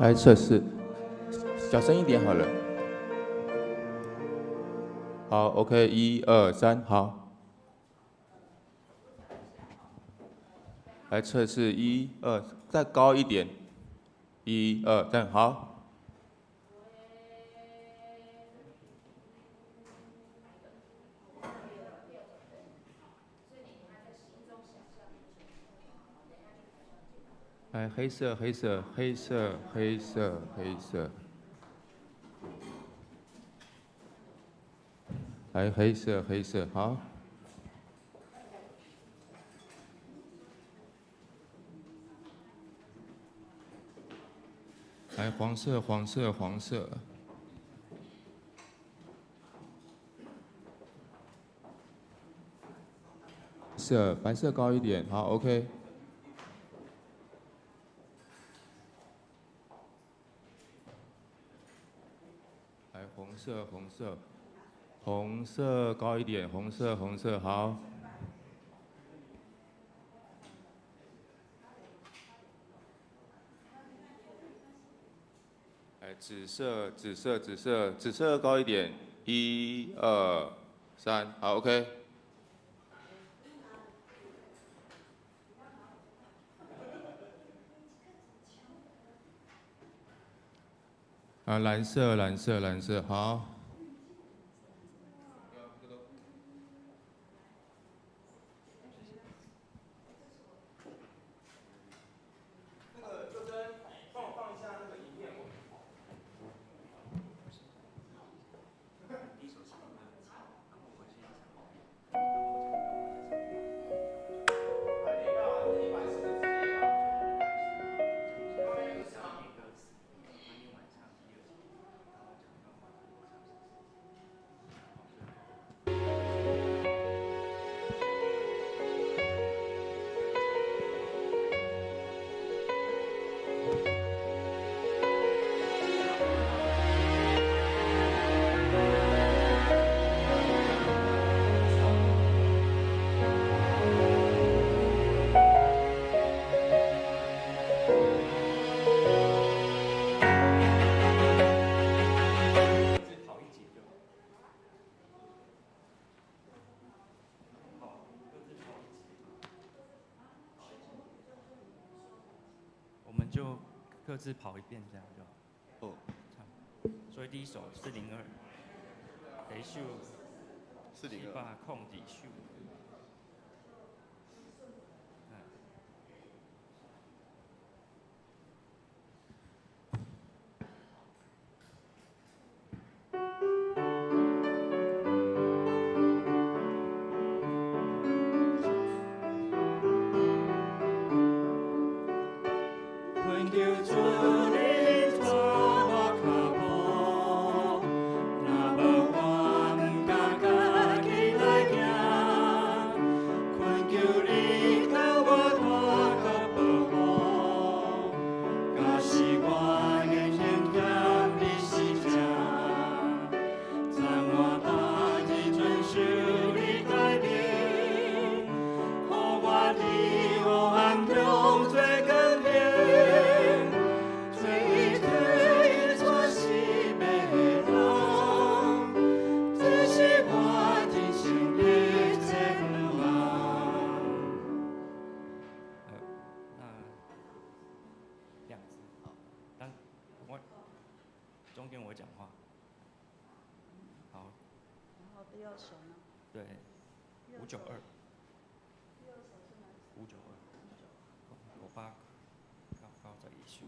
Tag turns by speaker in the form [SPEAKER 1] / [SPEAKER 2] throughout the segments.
[SPEAKER 1] 来测试，小声一点好了。好 ，OK， 1、2、3，好。来测试1、2，再高一点。1、2、3，好。来，黑色，黑色，黑色，黑色，黑色。来，黑色，黑色，好。来，黄色，黄色，黄色。色，白色高一点，好 ，OK。来，红色，红色，红色高一点，红色，红色，好。来，紫色，紫色，紫色，紫色高一点，1、2、3，好 ，OK。啊，蓝色，蓝色，蓝色，好。
[SPEAKER 2] 就各自跑一遍，这样就好。
[SPEAKER 1] 哦。
[SPEAKER 2] 所以第一首402，第一首400控制手。中间我讲话，好。
[SPEAKER 3] 然后第二首呢？
[SPEAKER 2] 对，592。
[SPEAKER 3] 第二首是哪
[SPEAKER 2] ？592。我把高在一首。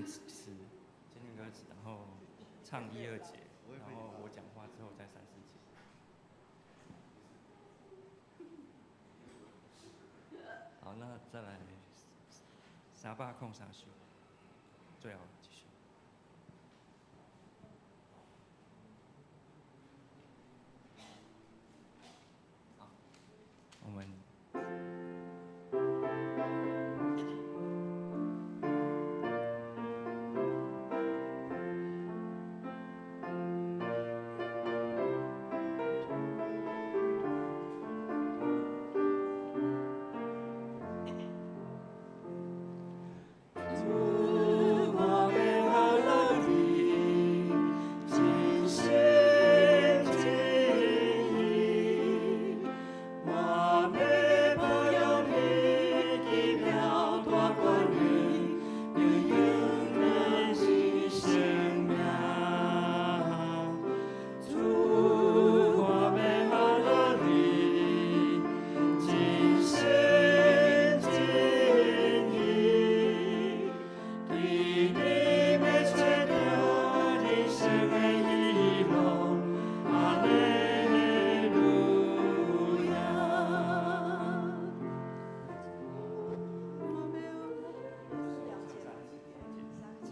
[SPEAKER 2] 词，先念歌词，然后唱1、2节，然后我讲话之后再3、4节。好，那再来3把控3修，最好继续。好，我们。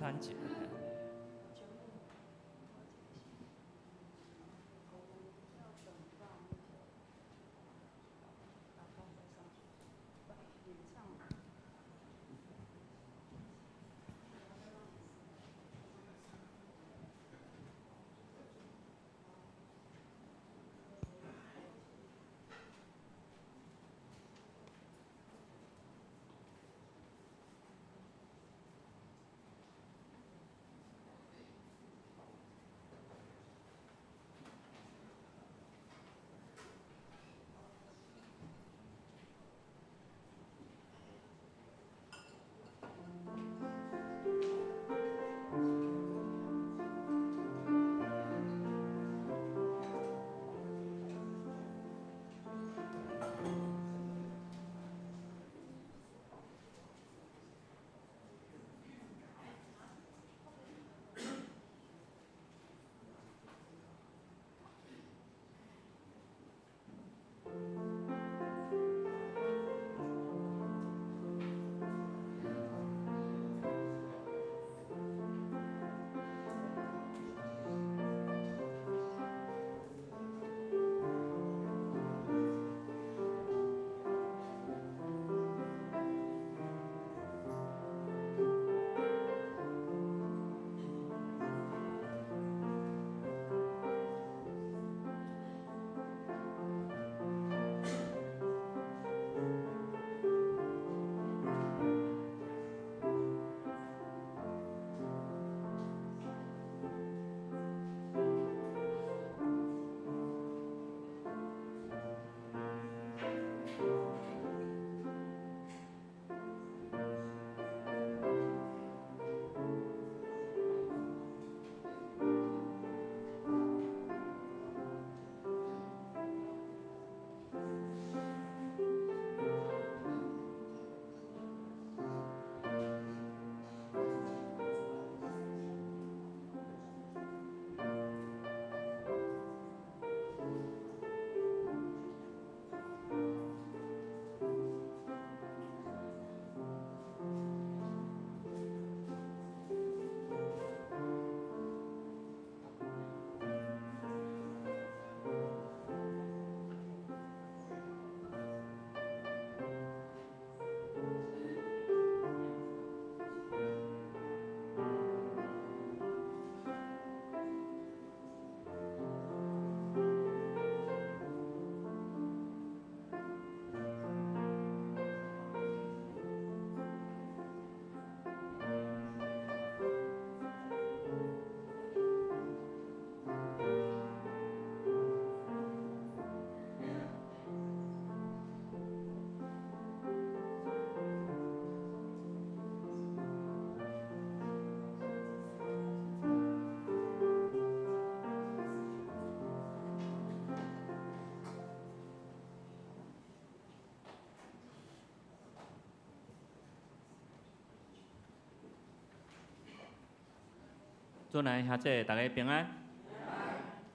[SPEAKER 2] 3节。
[SPEAKER 4] 主内兄弟大家平安。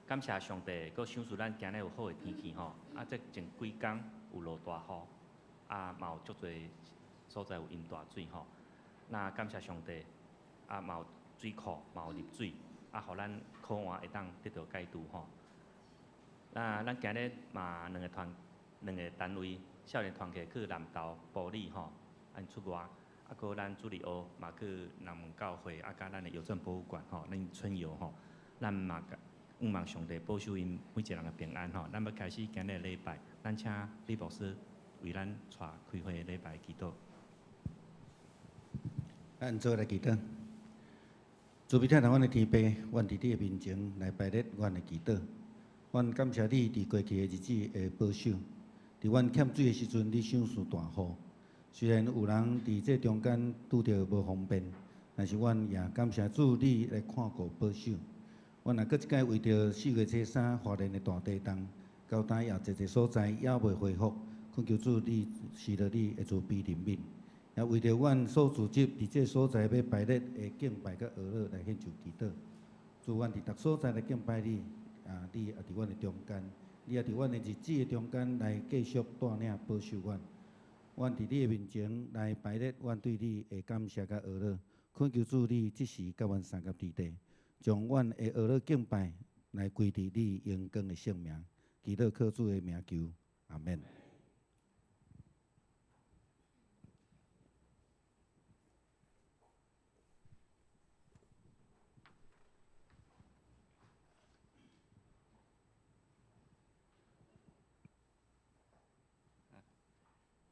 [SPEAKER 4] 感谢上帝，搁赏赐咱今日有好的天气吼。啊，这前几天有落大雨，啊，嘛有足侪所在有淹大水吼。那感谢上帝，啊，嘛有水库，嘛有入水，啊，互咱考换会当得到解除吼。那咱今日嘛两个单位少年团体去南投埔里吼，按出外。啊，搁咱主理屋嘛去南门教会，啊，甲咱的邮政博物馆吼，咱春游吼，咱嘛愿望上帝保守因每一个人的平安吼。咱要开始今日礼拜，咱请李牧师为咱带开会礼拜祈祷。
[SPEAKER 5] 咱做来祈祷。主必听阮的天父，阮伫你的面前来摆列阮的祈祷。阮感谢你伫过去的日子的保守，伫阮欠水的时阵，你赏赐大雨。虽然有人伫这中间拄着无方便，但是阮也感谢主，你来看顾保守。阮也搁一摆为着4月初3华人的大地震，到今也一所在也未恢复，恳求主你是着你会慈悲怜悯，也为着阮所组织伫这所在要摆列的敬拜甲娱乐来献上祈祷。主，阮伫逐所在来敬拜你，你也伫阮的中间，你也伫阮的日子的中间来继续带领保守阮。阮伫你的面前来摆列阮对你的感谢甲娱乐，恳求主你即时甲阮三甲伫地，将阮的娱乐敬拜来归伫你荣光的圣名，祈祷靠主的名求，阿免。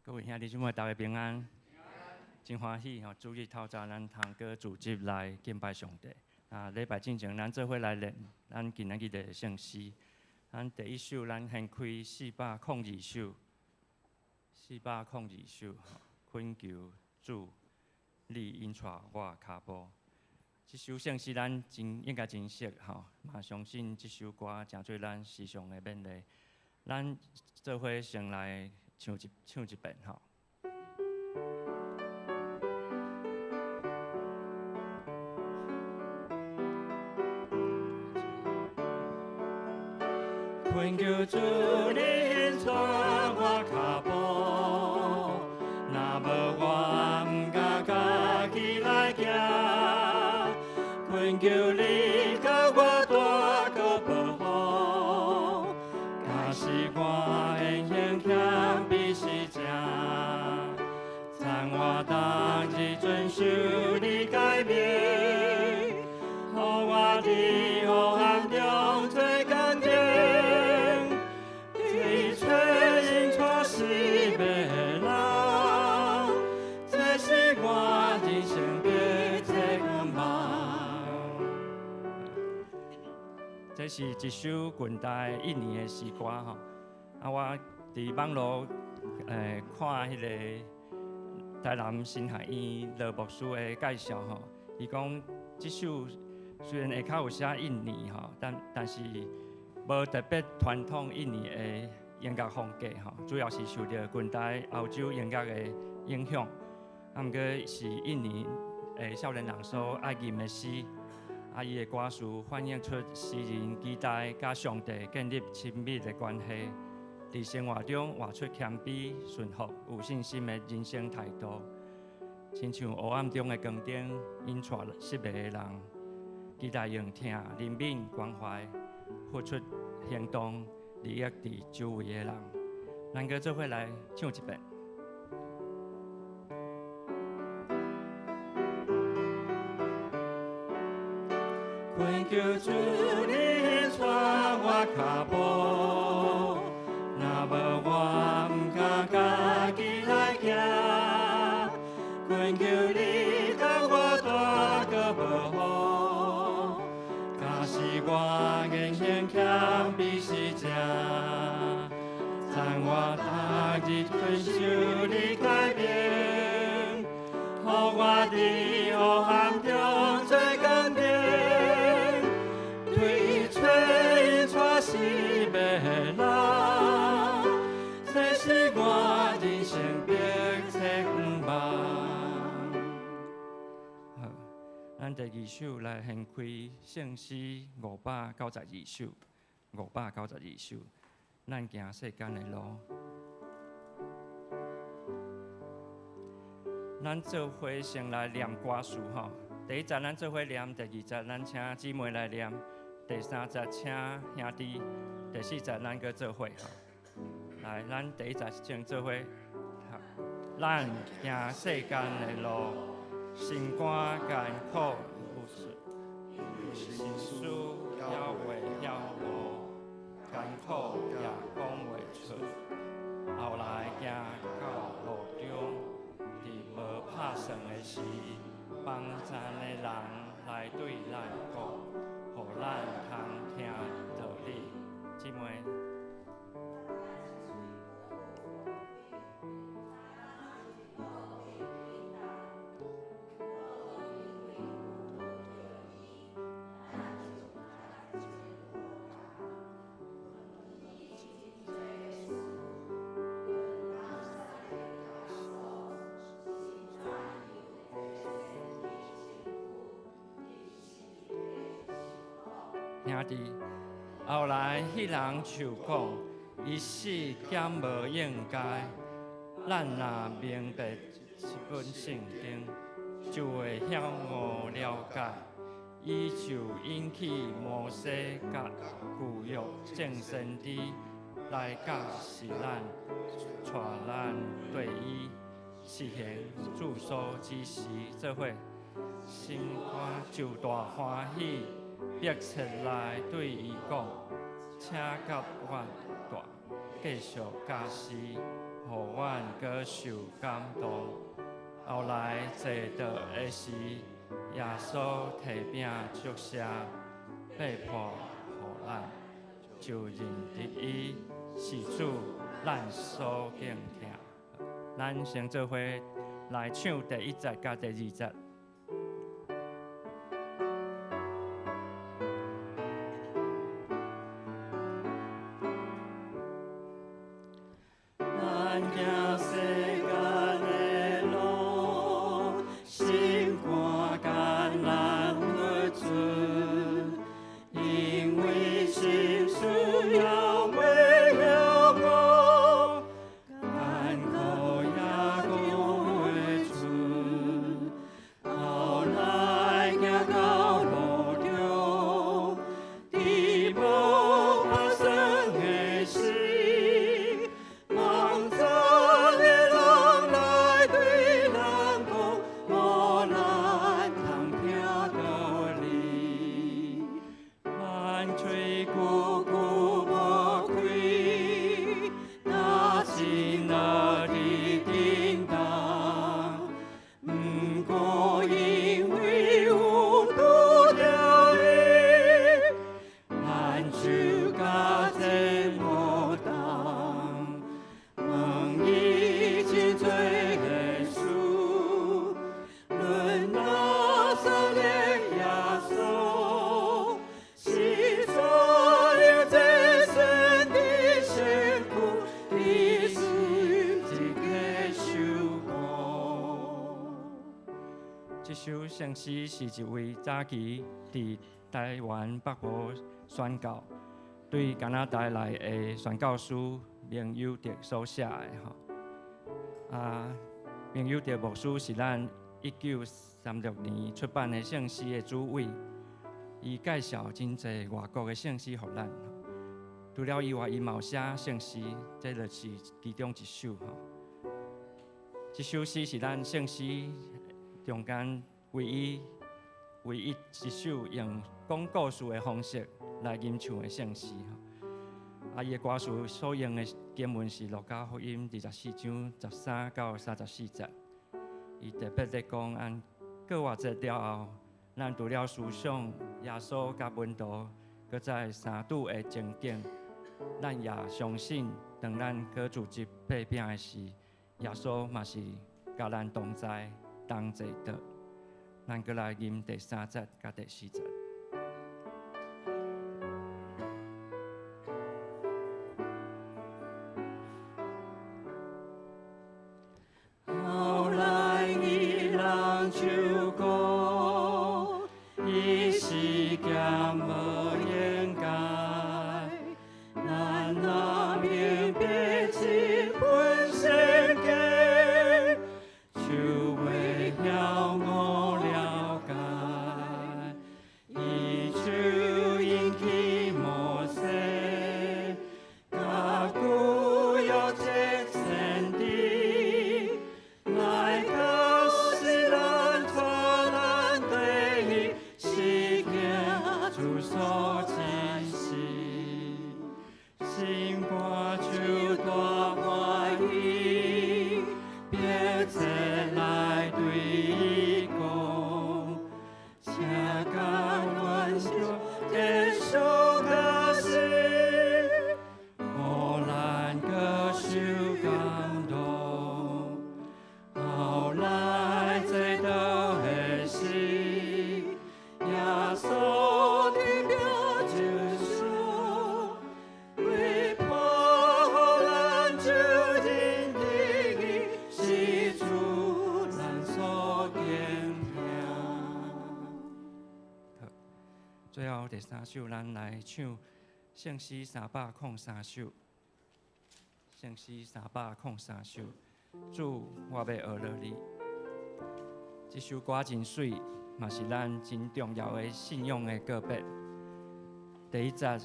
[SPEAKER 2] 各位兄弟姊妹，大家平安，真欢喜吼！主日透早咱通过组织来敬拜上帝。啊，礼拜进前咱做伙来练咱今仔日的圣诗。咱第一首咱先开402首，402首，恳求主，你引带我脚步。这首圣诗咱应该真熟吼，嘛相信这首歌真做咱时常的勉励。咱做伙先来唱一遍吼。恳求主你引带我脚步，若无我毋敢家己来行。恳求你甲我带个保护，假使我现现欠比是正，赞我当日遵守你诫命，互我伫黑暗中做工程。这是一首近代印尼的诗歌吼，啊，我伫网络看迄个台南新学院罗牧师的介绍吼，伊讲这首虽然下骹有写印尼吼，但是无特别传统印尼的音乐风格吼，主要是受到近代欧洲音乐的影响，啊，毋过是印尼的少年人所爱吟的诗。啊，伊的歌词反映出诗人期待甲上帝建立亲密的关系，伫生活中活出谦卑、顺服、有信心的人生态度，亲像黑暗中的光灯，引带失迷的人，期待用听、怜悯、关怀，付出行动，利益伫周围的人。咱搁做伙来唱一遍。恳求主你带我脚步，若无我毋敢家己来行。恳求你甲我带个保护，假使我仍然欠比是正，赞我当日遵守你诫命，互我伫黑暗中做工程。是要人，这是我人生必测不忘。好，咱第二首来献开圣诗592首，592首，咱行世间的路。咱做伙先来念歌词吼，第一节咱做伙念，第二节咱请姊妹来念，第三节请兄弟，第四节咱搁做伙吼。来，咱第一节先做伙，咱行世间的路，心肝艰苦有心事要袂晓无，艰苦也讲袂出，后来行到路中，伫无拍算的时，帮咱的人来对咱讲，互咱通听道理，姊妹。兄弟，后来迄人就讲，伊死减无应该，咱若明白这本圣经，就会晓悟了解。伊就引起摩西甲旧约正先知来甲是咱，带咱对伊实行主所指示做伙，心肝就大欢喜。迫切来对伊讲，请甲阮大继续加施，互阮搁受感动。后来坐倒的时，耶稣提饼祝谢，被迫互咱，就认得伊是主，咱所敬听。咱先做伙来唱第一节甲第二节。圣诗是一位早期伫台湾北部宣教，对加拿大来的宣教师林友德所写的吼。林友德牧师是咱1936年出版的圣诗的主委，伊介绍真侪外国的圣诗互咱。除了以外，伊嘛有写圣诗，这就是其中一首吼。这首诗是咱圣诗中间唯一一首用讲故事的方式来吟唱的圣诗吼。伊的歌词所用的经文是《路加福音》24章13到34节。伊特别在讲，过偌节了后，咱除了思想耶稣甲门徒，搁在三拄的情景，咱也相信，当咱搁自己被饼的时，耶稣嘛是甲咱同在，同坐倒。咱搁来吟第3节甲第4节。后来伊人就讲，了第3首，咱来唱圣诗303首。圣诗303首，主，我要学了你。这首歌真水，嘛是咱真重要的信仰的告别。第1节，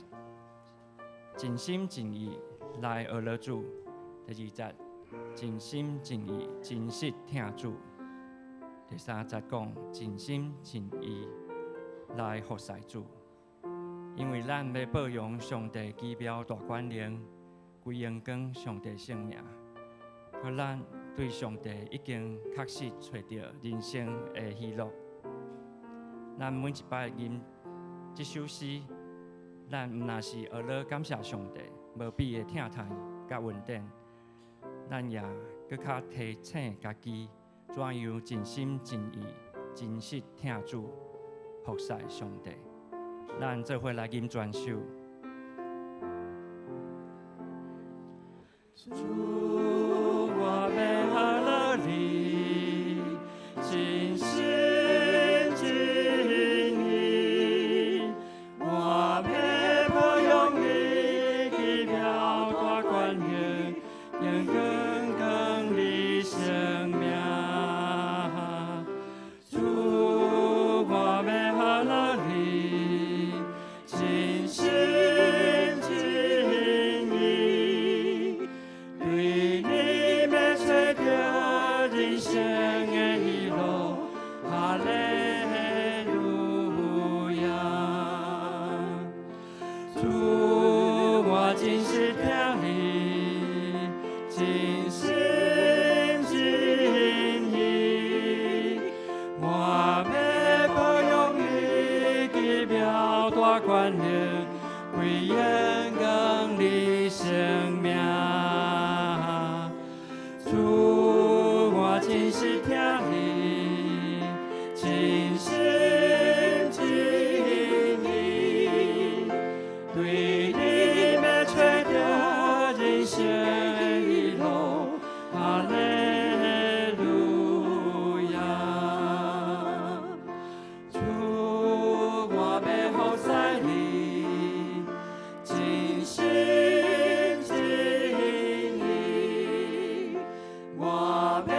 [SPEAKER 2] 尽心尽意来学了主；第2节，尽心尽意真实听主；第3节讲尽心尽意来服侍主。因为咱要保养上帝奇妙大权能，归荣光上帝圣名。可咱对上帝已经确实找到人生的喜乐。咱每一摆吟这首诗，咱毋但是学了感谢上帝无比的疼叹甲稳定，咱也搁较提醒家己怎样尽心尽意、真实听主、服侍上帝。咱做伙来吟全首。主，我要学了你，真心真意，我要保养你奇妙大权能，用更更的生命。主，我要学了你，真心真意。对你要找到人生的喜乐，哈利路亚。主，我真是听你，真心真意，我要保养你奇妙大权能，归荣光的生命。主，我真是听你，真心真意，对你要找到人生的喜乐，哈利路亚。主，我要服侍你，真心真意，我要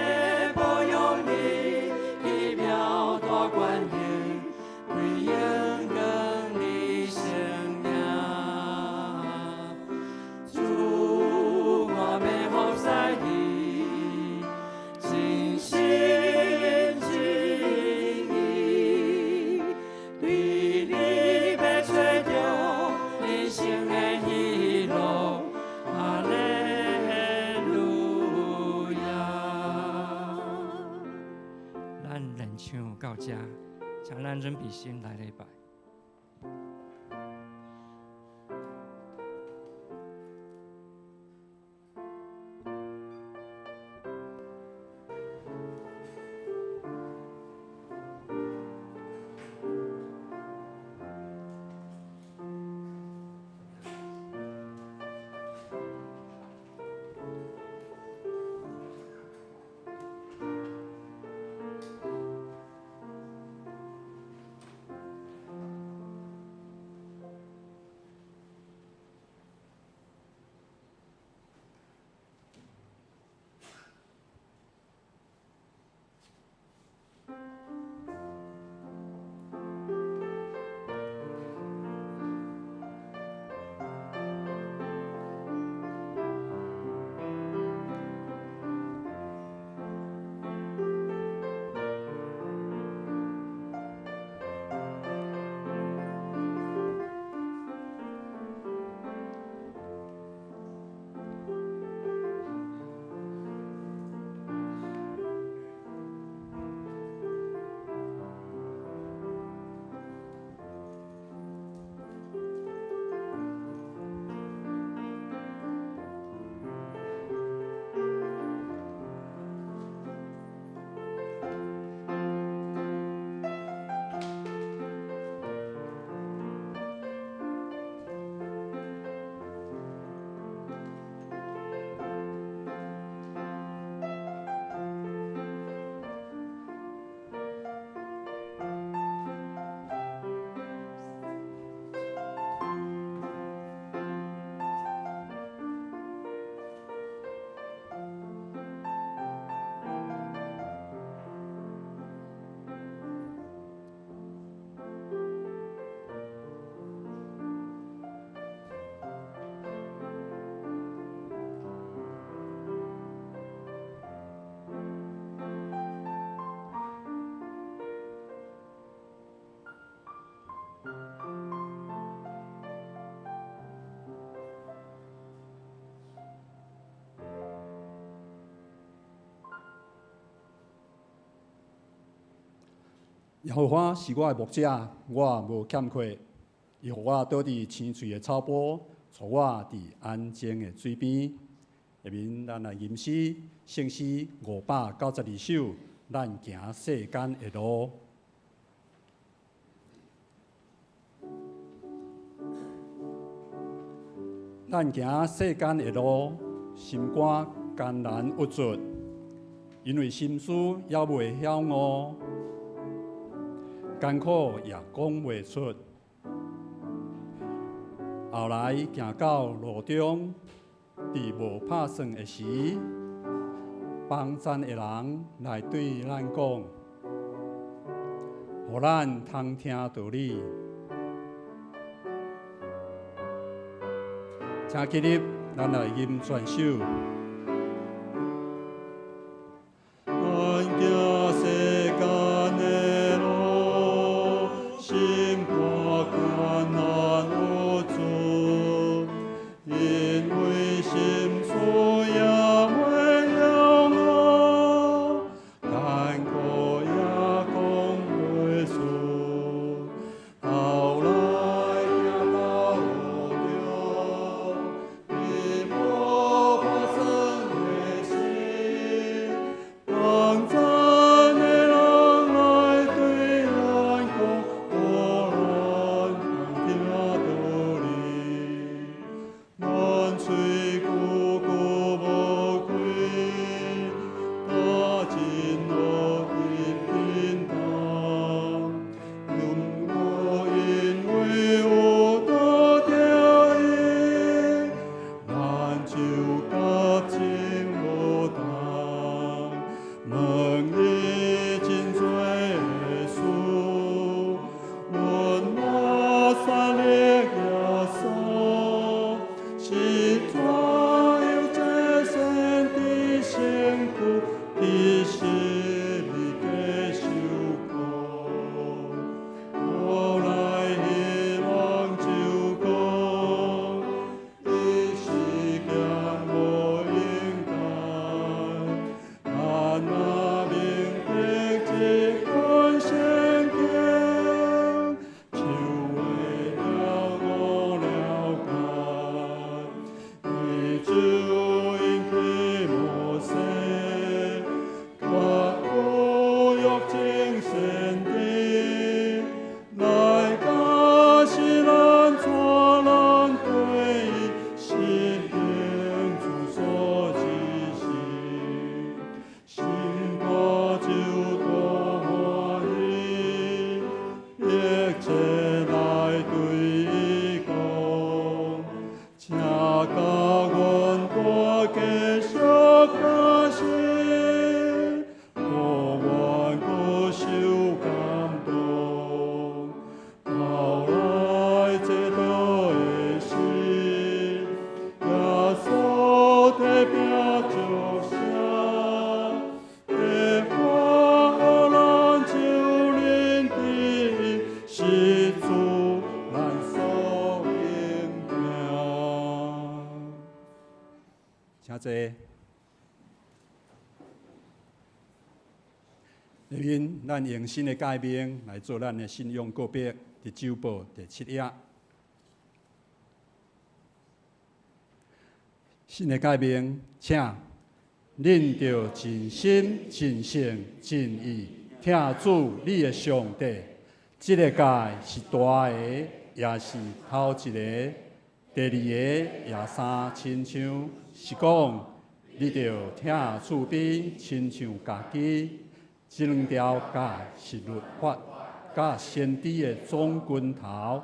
[SPEAKER 2] 保养你奇妙大权能，归荣光的生命。主，我要服侍你，真心真意，对你要找到人生的喜乐，哈利路亚。咱练唱到这，请咱准备心来礼拜。
[SPEAKER 6] 耶和华是我的牧者，我无欠缺。伊互我倒伫青翠的草坡，带我伫安静的水边。下面咱来吟诗圣诗592首，咱行世间的路。咱行世间的路，心肝艰难郁卒，因为心思还袂晓悟，艰苦也讲袂出。后来行到路中，伫无拍算的时，帮赞的人来对咱讲，互咱通听道理。请起立，咱来吟全首。咱行世间的路，心肝艰难郁卒，因为心思也袂晓悟，艰苦也讲袂出。后来行到路中，伫无拍算的时，帮赞的人来对咱讲，互咱通听道理。咱嘴句句无开，打真路入天堂。我因为有道条伊，咱就甲情无同。问伊真多的事，阮我三力耶稣，是怎样这身的辛苦，的心里的受苦。后来希望就讲，伊是行无应该，咱若明白这款圣经，就会了悟了解。伊主应去摩西，甲古约精神的，来教示咱怎人对伊实行主所指示，心肝就多欢喜，一切来对伊讲，请甲阮多继续加薪，互阮搁受感动。后来这道的事，耶稣在拼着写，会花咱就认定是主咱所应听。请坐。下面，咱用新的界面来做咱的信用告别伫周报第7页。新的界面，请恁着真心、真性、真意听主你的上帝。这个界是大个，也是头一个；第二个也三亲像，是讲你着听厝边亲像家己。这两条界是律法，甲先知的总拳头。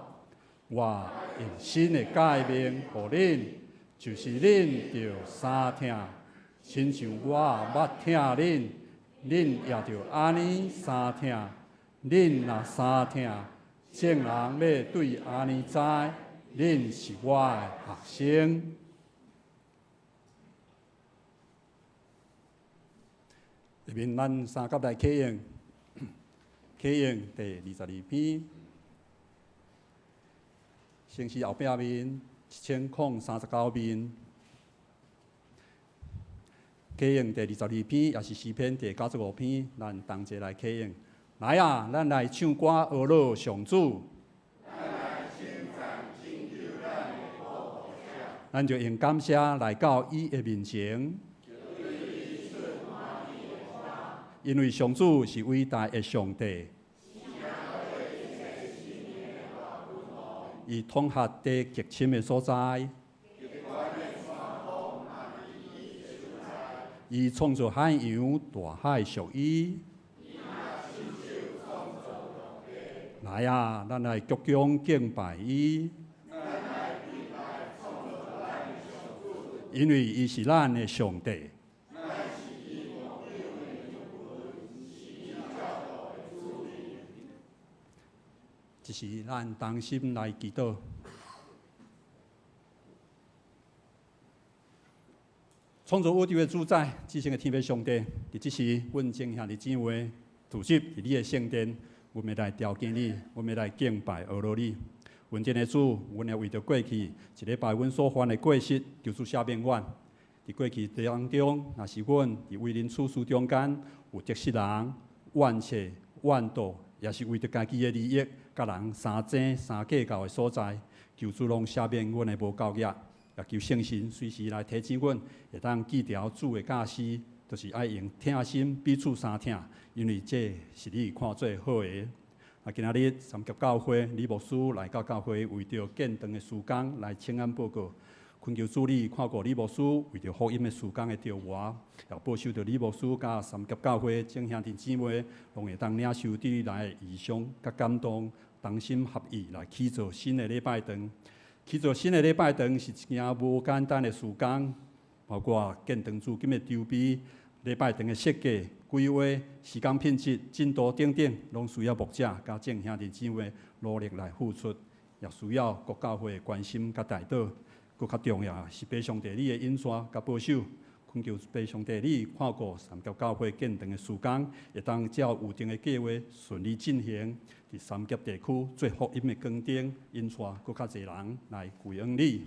[SPEAKER 6] 我用新的界面互恁，就是恁着三听，亲像我捌听恁，恁也着安尼三听。恁若三听，众人要对安尼知，恁是我的学生。下面咱三甲来启用，启用第22篇，圣诗后壁面1039面，启用第22篇，也是诗篇第95篇，咱同齐来启用。来啊，咱来唱歌学乐上主。咱就用感谢来到伊的面前，因为上主是伟大的上帝，伊统辖地极深的所在，伊创造海洋、大海属伊。来啊，咱来鞠躬敬拜伊。因为伊是咱的上帝，这是咱同心来祈祷。创造宇宙的主宰，至圣的天父上帝，伫即时，阮正向伫正话组织伫你的圣殿，阮要来朝见你，阮要来敬拜阿罗你。阮真的主，阮也为着过去一礼拜阮所犯的过失，求主赦免阮。伫过去当中，若是阮伫为人处事中间有得失人、怨切、怨妒，也是为着家己的利益，甲人相争、相计较的所在，求主拢赦免阮的无教业，也求圣神随时来提醒阮，会当记条主的教示，就是爱用疼心彼此相疼，因为这是你看做好的。今仔日三级教会李牧师来到教会，为着建堂的事工来请安报告。恳求主你看过李牧师为着福音的事工的调活，也保守着李牧师甲三级教会正兄弟姊妹，拢会当领受对你来的异象甲感动，同心合意来起造新的礼拜堂。起造新的礼拜堂是一件无简单的事工，包括建堂资金的筹备、礼拜堂的设计、规划、时间品质、进度等等，拢需要牧者甲正兄弟姊妹努力来付出，也需要各教会的关心甲带导。更较重要是爸上帝你的引线甲保守，恳求爸上帝你看顾三级教会建堂的事工，会当照有定的计划顺利进行。伫三级地区做福音的光灯，引带更较侪人来归恩你。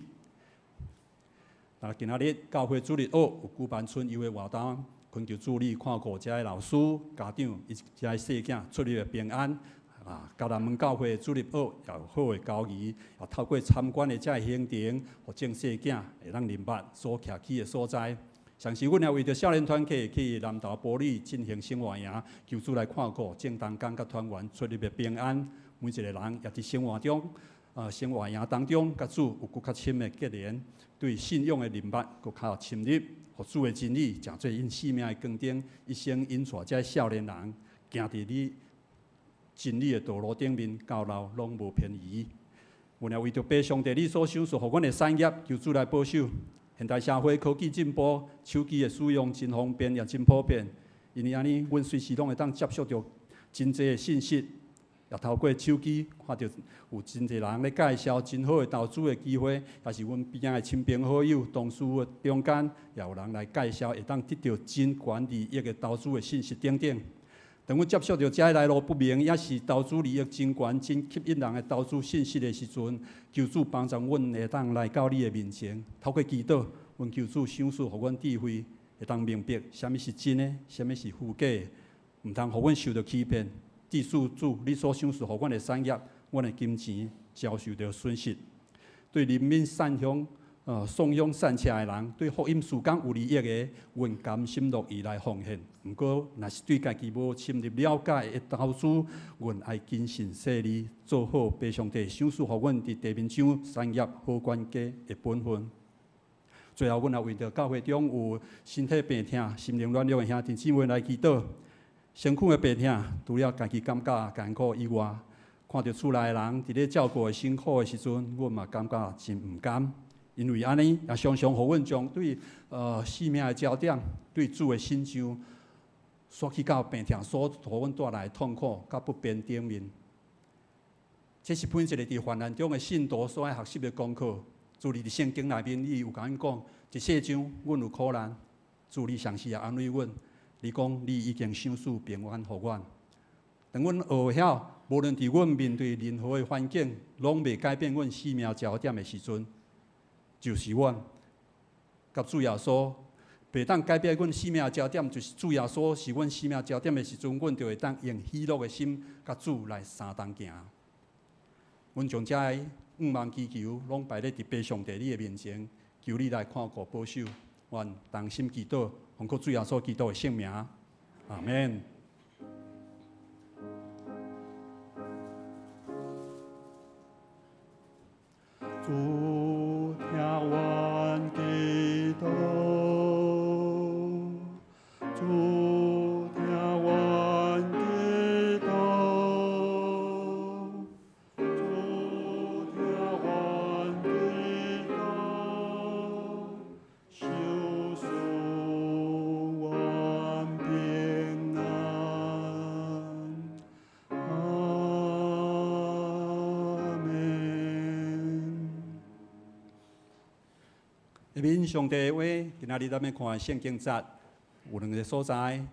[SPEAKER 6] 今仔日教会主日学有举办春游的活动，恳求主你看顾遮的老师、家长以及遮的细囝出入的平安。嘉南门教会主日学也有好的教义，也透过参观的遮行程，互正细囝会当明白所徛起的所在。上时，阮也为着少年团契去南投埔里进行生活营，求主来看顾正当间甲团员出入的平安。每一个人也伫生活中，生活营当中，甲主有更较深的结连，对信仰的明白更较深入，互主的真理诚做因生命的光灯，一生引带遮少年人行伫你真理的道路顶面，到老拢无偏移。阮也为着爸上帝你所赏赐互阮的产业，求主来保守。现代社会科技进步，手机的使用真方便也真普遍，因为安尼，阮随时拢会当接触到真侪的信息，也透过手机看到有真侪人咧介绍真好的投资的机会，也是阮边仔的亲朋好友、同事的中间，也有人来介绍会当得到真悬利益的投资的信息等等。当阮接触到遮来路不明，也是投资利益真悬、真吸引人的投资信息的时阵，求主帮助阮会当来到你的面前，透过祈祷，阮求主赏赐互阮智慧，会当明白啥物是真的，啥物是虚假的，毋通互阮受到欺骗。致使主你所赏赐互阮的产业，阮的金钱遭受到损失。对人民善享。送养善车的人，对福音事工有利益的，阮甘心乐意来奉献。毋过，若是对家己无深入了解的投资，阮爱谨慎细腻，做好爸上帝赏赐互阮伫地面上产业好管家的本分。最后，阮也为着教会中有身体病痛、心灵软弱的兄弟姊妹来祈祷。身躯的病痛，除了家己感觉艰苦以外，看到厝内的人伫咧照顾的辛苦的时阵，阮嘛感觉真毋甘。因为安尼也常常互阮将对生命的焦点、对主的心上，刷去到病痛所互阮带来的痛苦甲不便顶面。这是每一个伫患难中的信徒所爱学习的功课。主你伫圣经内面，你有甲阮讲，一世上阮有苦难，主你上时也安慰阮。你讲你已经赏赐平安互阮。当阮学晓，无论伫阮面对任何的环境，拢袂改变阮生命焦点的时阵。就是阮，甲主耶稣袂当改变阮生命的焦点，就是主耶稣是阮生命焦点的时阵，阮就会当用喜乐的心，甲主来相同行。阮将遮个5万祈求，拢摆咧伫爸上帝你的面前，求你来看顾保守。愿同心祈祷，奉靠主耶稣基督的圣名，阿门。主听阮祈祷，主听阮祈祷，主听阮祈祷，修属阮平安。阿门。下面上帝的话，今仔日咱要看圣经节有2个所在：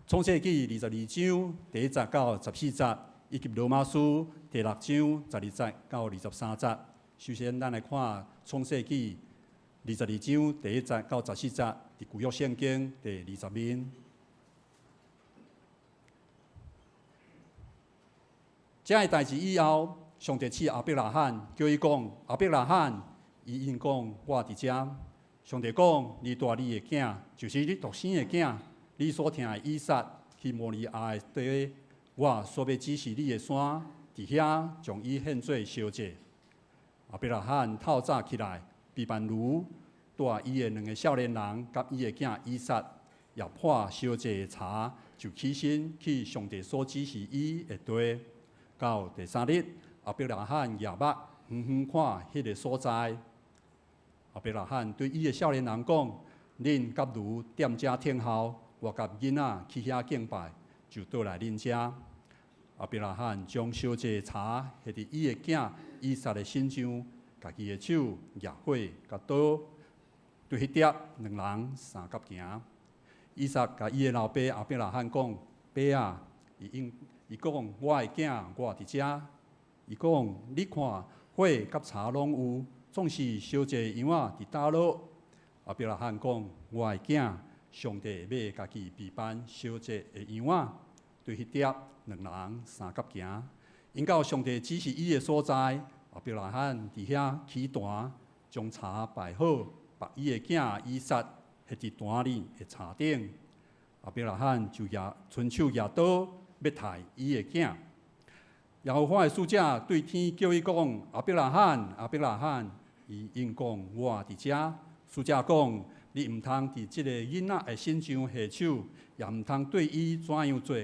[SPEAKER 6] 创世纪22章第1节到14节，以及罗马书第6章12节到23节。首先，咱来看创世纪22章第1节到14节，伫旧约圣经第20面。这个代志以后，上帝赐亚伯拉罕，叫伊讲：亚伯拉罕，伊应讲：我伫遮。上帝讲：你带你的囝，就是你独生的囝，你所听的以撒，去摩利亚的地，我所要指示你的山，伫遐将伊献做烧祭。亚伯拉罕透早起来，备办炉，带伊的2个少年人，甲伊的囝以撒，也破烧祭的柴，就起身去上帝所指示伊的地。到第3日，亚伯拉罕夜目远远看迄个所在。亚伯拉罕对伊的少年人讲：恁甲如踮遮听候，我甲囡仔去遐敬拜，就倒来恁遮。亚伯拉罕将烧祭柴下伫伊的囝以撒的身上，家己的手举火，甲刀对迄碟2人相甲行。以撒甲伊的老爸亚伯拉罕讲：爸啊，伊讲我的囝，我伫遮。伊讲你看火甲柴拢有。总是烧祭羊仔伫倒落。亚伯拉罕讲：我的囝，上帝要家己备办烧祭的羊仔，对迄碟2人相甲行。因到上帝指示伊的所在，亚伯拉罕伫遐起坛，将柴摆好，把伊的囝以撒下伫坛里的柴顶。亚伯拉罕就伸手举刀要杀伊的囝。耶和华的使者对天叫伊讲：亚伯拉罕，亚伯拉罕。伊应讲：我伫遮。使者讲：你毋通伫即个囡仔的身上下手，也毋通对伊怎样做，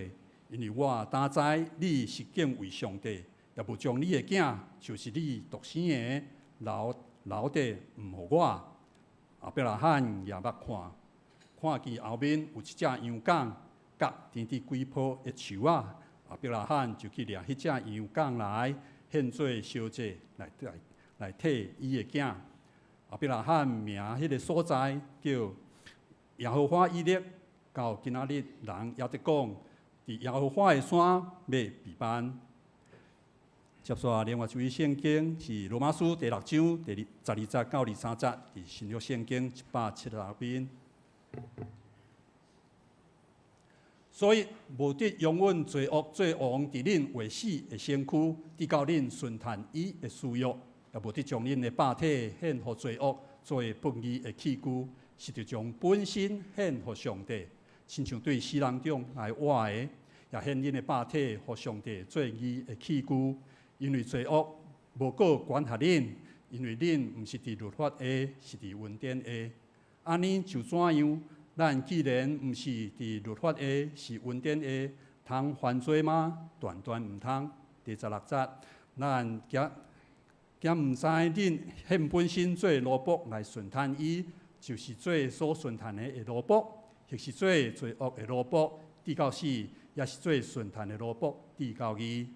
[SPEAKER 6] 因为我当知你是敬畏上帝，也无将你的囝，就是你独生的留地毋互我。亚伯拉罕夜目看见后面有一只羊羔，甲甜甜几棵的树啊。亚伯拉罕就去掠迄只羊羔来献做烧祭来替伊的囝。亚伯拉罕名迄个所在叫耶和华以勒，到今仔日人也得讲，伫耶和华的山要备办。接续另外一位圣经是罗马书第6章第12节到23节，伫新约圣经176面。所以无得容阮罪恶做王伫恁活死的身躯，直到恁顺探伊的需要。也无得将恁的肉体献互罪恶，作为不义的器具，是着将本身献互上帝，亲像对死人中来活的，也献恁的肉体互上帝做义的器具。因为罪恶无够管辖恁，因为恁毋是伫律法下，是伫恩典下。安尼就怎样？咱既然毋是伫律法下，是恩典下，通犯罪吗？断毋通。第16节，咱兼毋知恁献本身做奴仆来顺探伊，就是做所顺探的奴仆，或是做罪恶的奴仆，直到死，也是做顺探的奴仆，直到义。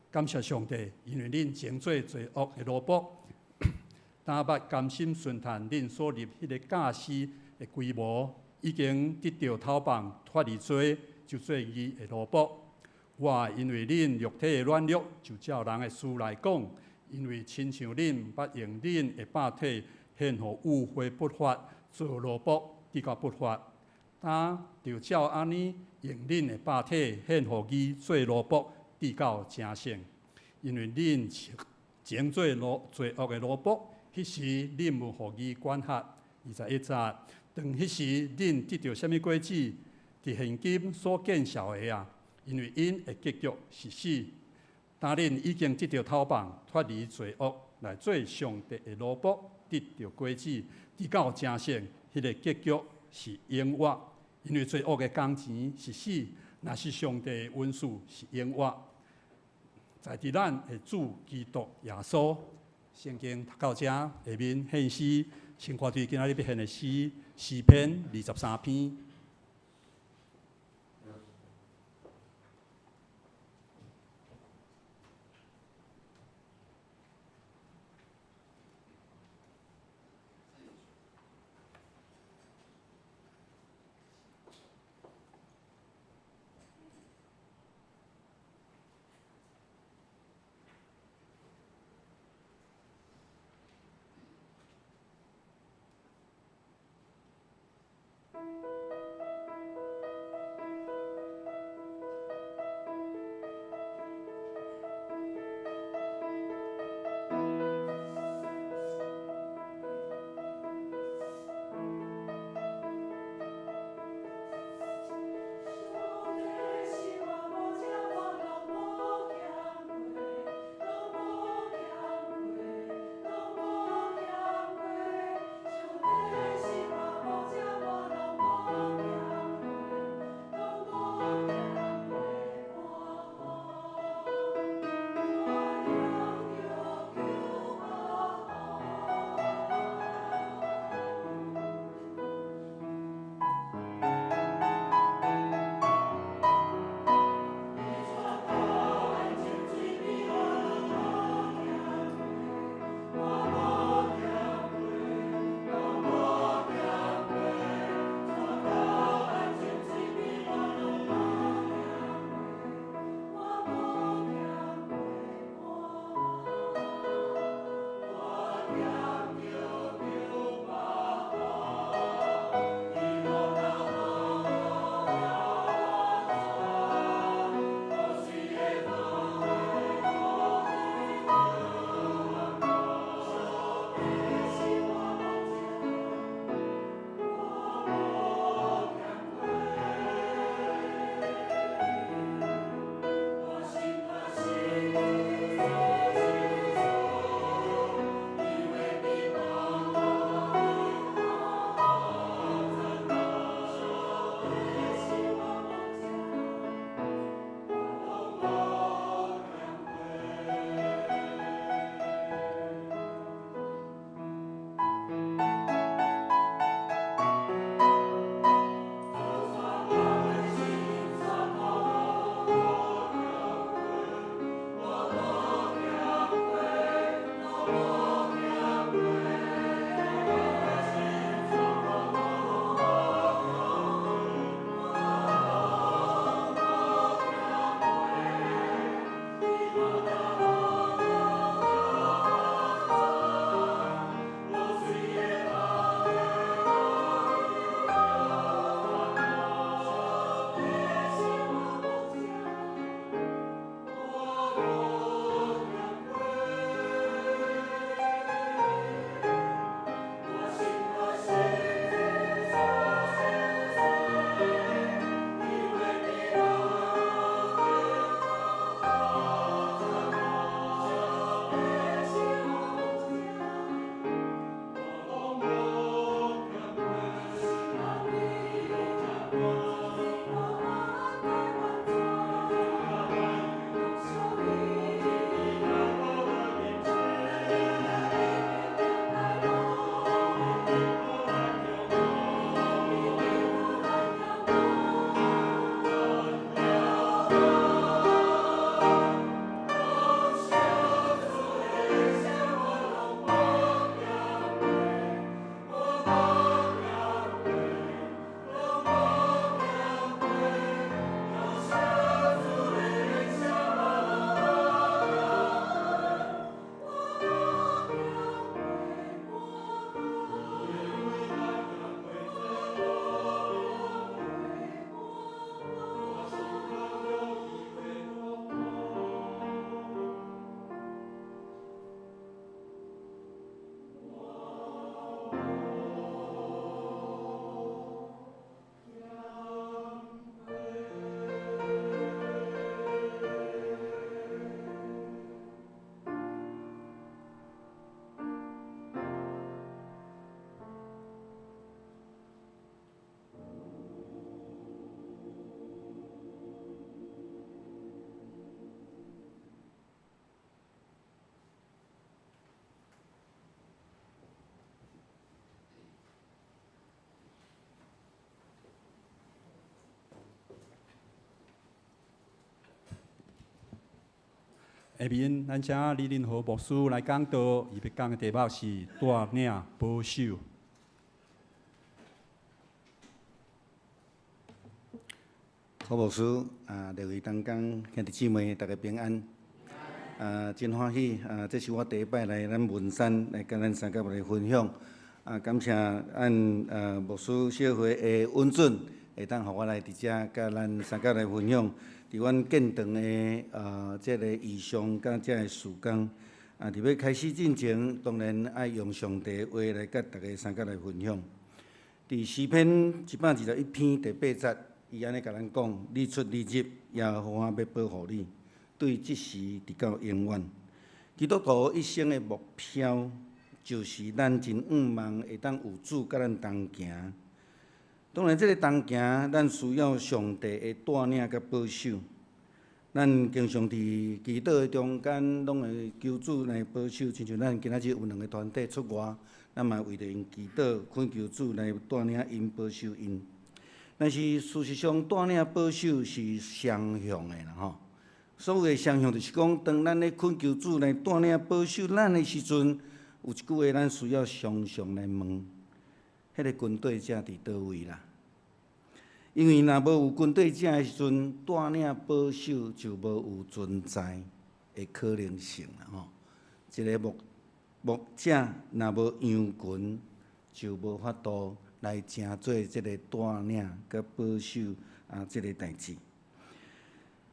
[SPEAKER 6] 感谢上帝，因为恁前做罪恶的奴仆，担捌甘心顺探恁所立迄个假释的规模，已经得到头棒脱离罪，就做义的奴仆。我因为恁肉体的软弱，就照人的事来讲。因为亲像恁捌用恁的肉体献互污秽不法做奴仆，直到不法，他就照安尼用恁的肉体献互伊做奴仆，直到成圣。因为恁前做罪恶的奴仆，迄时恁无互伊管辖。21节，当迄时恁得到什么果子，伫现今所见效的啊？因为因的结局是死。当恁已经得到透放，脱离罪恶，来做上帝的奴仆，得到果子，直到成圣，迄个结局是永活。因为罪恶的工钱是死，若是上帝的恩赐是永活。在伫咱的主基督耶稣，圣经读到遮，下面献诗，先看对今仔日要献的诗，诗篇23篇。下面咱请李仁和牧师来讲道，伊要讲的题目是大领保守。
[SPEAKER 5] 好牧师各位同工兄弟姊妹，大家平安。真欢喜这是我第一摆来咱文山来跟咱三甲来分享。感谢按牧师小会的允准，会当互我来伫遮甲咱三甲来分享。伫阮建堂的这个异象甲这个事工伫要开始进前，当然爱用上帝话来甲大家三甲来分享。伫诗篇121篇第8节。伊安尼甲咱讲：你出你入，耶和华要保护你，对即时直到永远。基督徒一生的目标，就是咱真仰望会当有主甲咱同行。当然，即个同行，咱需要上帝的带领甲保守。咱经常伫祈祷的中间，拢会求主来保守。亲像咱今仔日有2个团体出外，咱嘛为着因祈祷，恳求主来带领因、保守因。但是事实上，带领保守是双向的啦吼。所谓的双向，就是讲，当咱咧恳求主来带领保守咱的时阵，有一句话咱需要常常来问：迄个军队者伫倒位啦？因为若无有军队者的时阵，带领保守就无有存在的可能性啦吼。一个牧者若无羊群，就无法度来成做即个带领甲保守即个代志。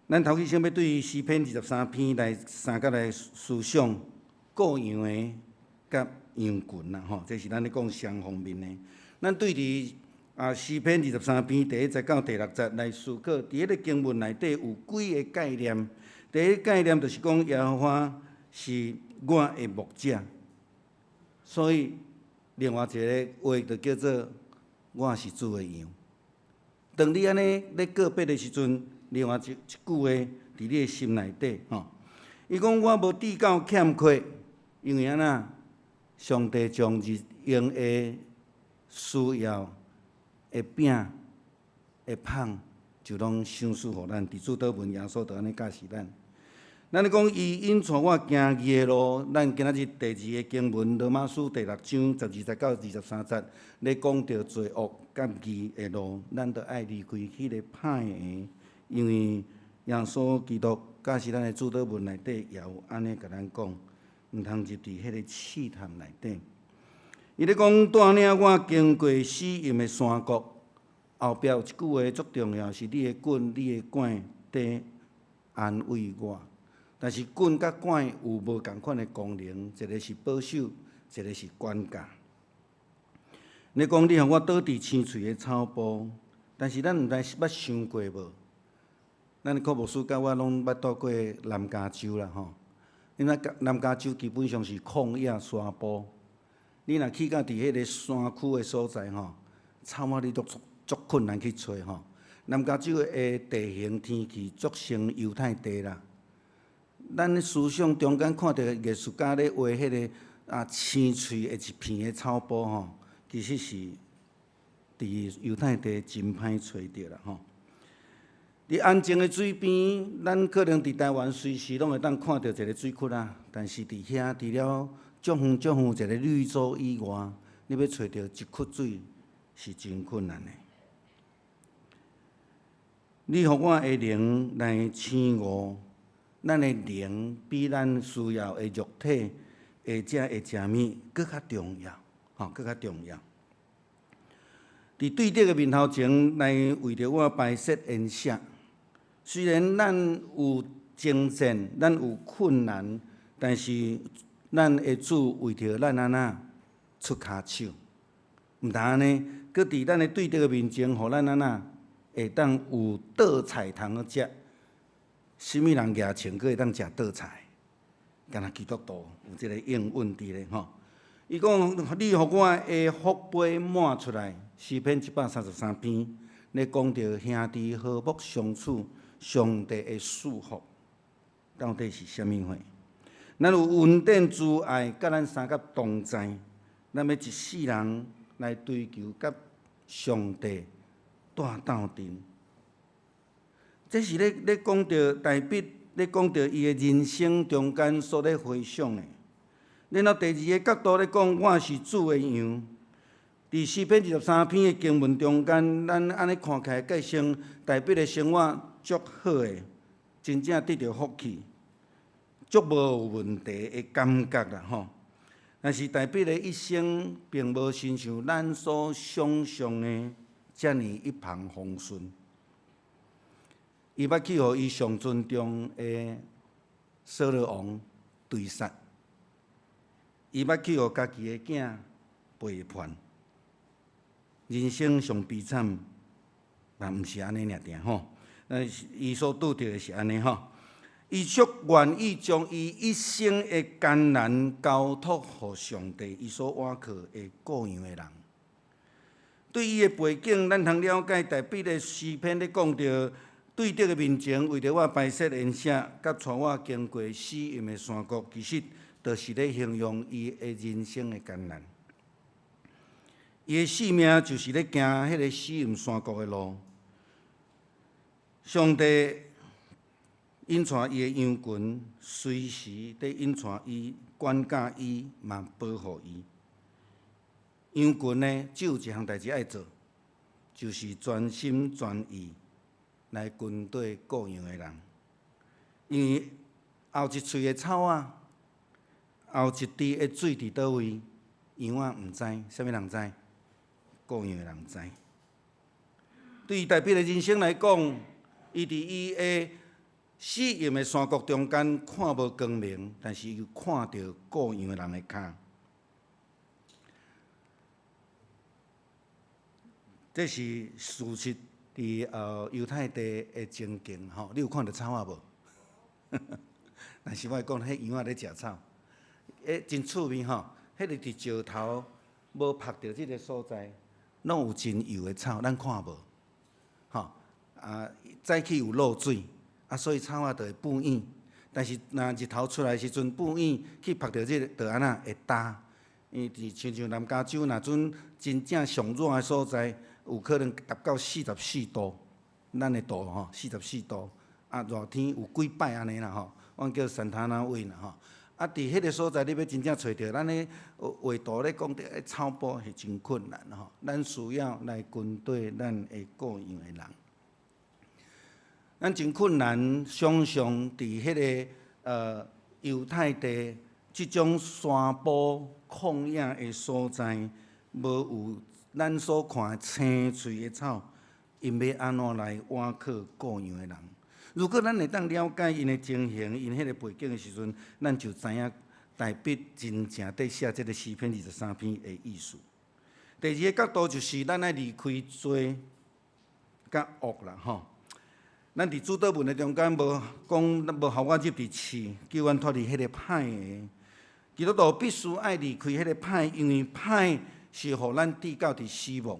[SPEAKER 5] 咱头去先要对诗篇23篇来三甲来思想各样的甲羊群啦吼，这是咱咧讲双方面的。咱对伫诗篇23篇第1节到第6节来思考，伫迄个经文内底有几个概念。第一个概念就是讲耶和华是我的牧者，所以另外一个话就叫做我是主的羊。当你安尼咧告别的时阵，另外一句话伫你的心内底吼，伊讲我无地够欠缺，因为安那上帝将日用的需要的饼的芳，就拢赏赐互咱。伫主祷文耶稣就安尼教示咱。咱咧讲伊引带我行义的路，咱今仔日第2个经文罗马书第6章12节到23节，咧讲到罪恶甲义的路，咱着爱离开迄个歹的，因为耶稣基督假使咱的主祷文内底也有安尼甲咱讲，毋通入伫迄个试探内底。伊咧讲带领我经过死荫的山谷，后壁有一句话足重要，是你的棍、你的管在安慰我。但是棍甲管有无共款的功能，一个是保守，一个是管教。你讲你互我倒伫青翠的草坡，但是咱毋知捌想过无？咱柯牧师甲我拢捌到过南加州啦吼。因为南加州基本上是旷野沙坡，你若去到伫迄个山区的所在吼，草啊你都足困难去找吼。南加州的地形天气足像犹太地啦。咱思想中间看到艺术家咧画迄个青翠的一片的草坡吼，其实是伫犹太地真歹找着啦吼。伫安静的水边，咱可能伫台湾随时拢会当看到一个水窟啊，但是伫遐除了足远足远一个绿洲以外，你要找到一窟水是真困难的。你互我的灵来醒悟。咱的灵比咱需要的肉体会食物搁较重要，吼，搁较重要。伫对敌的面头前来为着我排泄冤舍。虽然咱有征战，咱有困难，但是咱的主为着咱安那出骹手，毋通安尼，搁伫咱的对敌的面前，互咱安那会当有倒菜通食。什么人举钱，搁会当食倒菜？敢若基督徒有即个应允伫咧吼。伊讲：你互我的福杯满出来。诗篇133篇，咧讲到兄弟和睦相处，上帝的祝福到底是啥物货？咱有稳定慈爱，甲咱三甲同在，咱要一世人来追求甲上帝带斗阵。这是咧讲到大笔咧讲到伊的人生中间所咧回想的。然后第二个角度咧讲，我是主的羊。伫诗篇23篇的经文中间，咱安尼看起来，计生大笔的生活足好的，真正得到福气，足无有问题的感觉啦吼。但是大笔的一生，并无亲像咱所想象的遮尔一帆风顺。伊捌去互伊上尊重的扫罗王追杀，伊捌去互家己的囝背叛。人生上悲惨，嘛毋是安尼尔定吼。伊所拄着的是安尼吼，伊却愿意将伊一生的艰难交托互上帝，伊所倚靠的顾养的人。对伊的背景，咱通了解，大笔的诗篇咧讲着对着的面前，为着我排泄炎舍，甲带我经过死荫的山谷，其实就是咧形容伊的人生的艰难。伊的性命就是咧行迄个死荫山谷的路。上帝引带伊的羊群，随时咧引带伊、管教伊，嘛保护伊。羊群呢，只有一项代志爱做，就是专心专意来跟对顾养的人。因为后一喙的草仔，后一滴的水伫倒位，羊仔毋知，啥物人知？顾养的人知。对于大笔的人生来讲，伊伫伊的死荫的山谷中间看无光明，但是又看到顾养的人的脚。这是事实伫犹太地的情景吼，你有看到草仔无？但是我讲，迄羊仔咧食草，真趣味吼。迄个伫石头无拍着即个所在。拢有真油的草，咱看无，吼早起有漏水，所以草仔就会变硬。但是若日头出来的时阵变硬，去拍到即个，就安那会焦。因为亲像南加州若阵真正上热的所在，有可能达到44度，咱的度吼44度，热天有几摆安尼啦吼，阮叫山塔纳威啦吼。伫迄个所在，你要真正找着咱的画图咧讲着草坡是真困难吼。咱需要来跟对咱的顾养的人。咱真困难想象伫迄个犹太地即种山坡旷野的所在，无有咱所看的青翠的草，因要安怎来倚靠顾养的人？如果咱会当了解因的情形、因迄个背景的时阵，咱就知影大笔真正在写这个诗篇23篇的意思。第二个角度就是咱爱离开罪甲恶啦吼。咱伫主祷文的中间无讲，无互我入伫刺，叫阮脱离迄个歹的。基督徒必须爱离开迄个歹，因为歹是互咱递到伫死亡。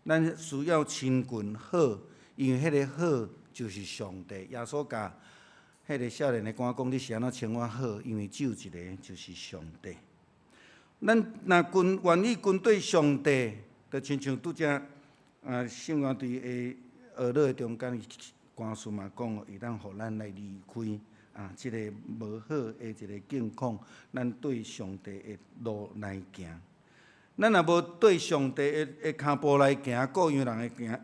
[SPEAKER 5] 咱需要亲近好，因为迄个好。就是上帝，耶稣甲迄个少年的官讲：“你是安怎称我好？因为只有一个，就是上帝。”咱若愿意跟对上帝，就亲像拄则圣约伫的学乐中间，歌词嘛讲，会当互咱来离开即个无好的一个境况，咱对上帝的路来行。咱若无对上帝的脚步来行，顾养人的行。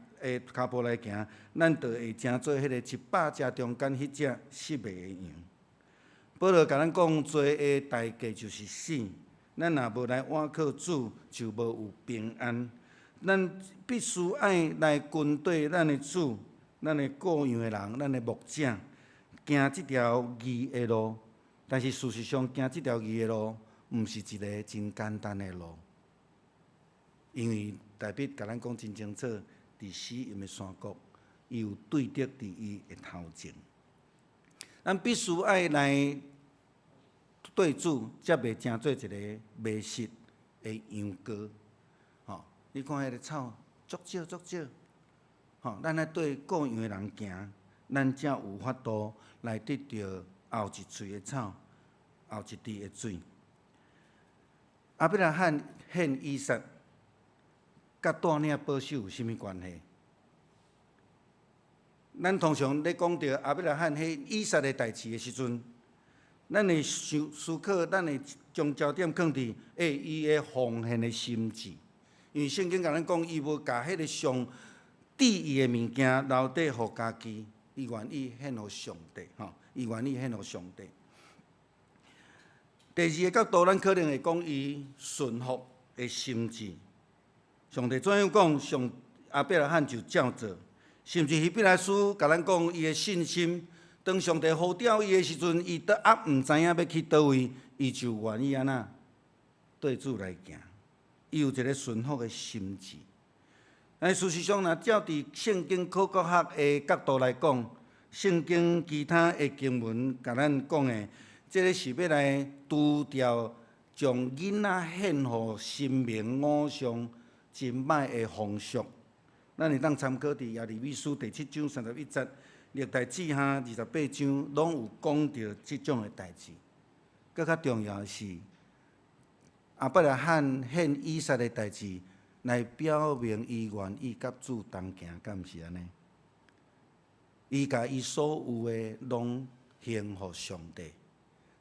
[SPEAKER 5] 脚步来行，咱就会成做迄个100只中间迄只失迷的羊。保罗甲咱讲，罪的代价就是死。咱若无来倚靠主，就无有平安。咱必须爱来跟对咱的主、咱的顾养的人、咱的牧者，行即条义的路。但是事实上，行即条义的路，毋是一个真简单的路，因为大笔甲咱讲真清楚。伫死荫的山谷，伊有对得伫伊的头前。咱必须爱来对主，才袂成做一个迷失的羊羔。吼，你看迄个草，足少足少。吼，咱爱对顾养的人行，咱才有法度来得到后一喙的草，后一滴的水。亚伯拉罕献以撒。甲带领保守有啥物关系？咱通常咧讲到阿伯拉罕迄以撒的代志的时阵，咱会思考，咱会将焦点放伫伊的奉献的心志，因为圣经甲咱讲，伊无甲迄个上帝伊的物件留底互家己，伊愿意献互上帝，伊愿意献互上帝。第二个角度，咱可能会讲伊顺服的心志。上帝怎样讲，阿伯拉罕就照做，甚至希伯来书甲咱讲伊的信心。当上帝呼召伊的时阵，伊毋知影要去倒位，伊就愿意安那对主来行。伊有一个顺服的心志。但事实上，若照伫圣经考古学的角度来讲，圣经其他的经文甲咱讲的，这个是要来除掉将囡仔献互神明偶像真歹的风俗。咱会当参考伫耶利米书第7章31节。历代志下28章拢有讲到即种的代志。更较重要的是，阿伯拉罕献以撒的代志，来表明伊愿意甲主同行，敢毋是安尼？伊甲伊所有的拢献互上帝。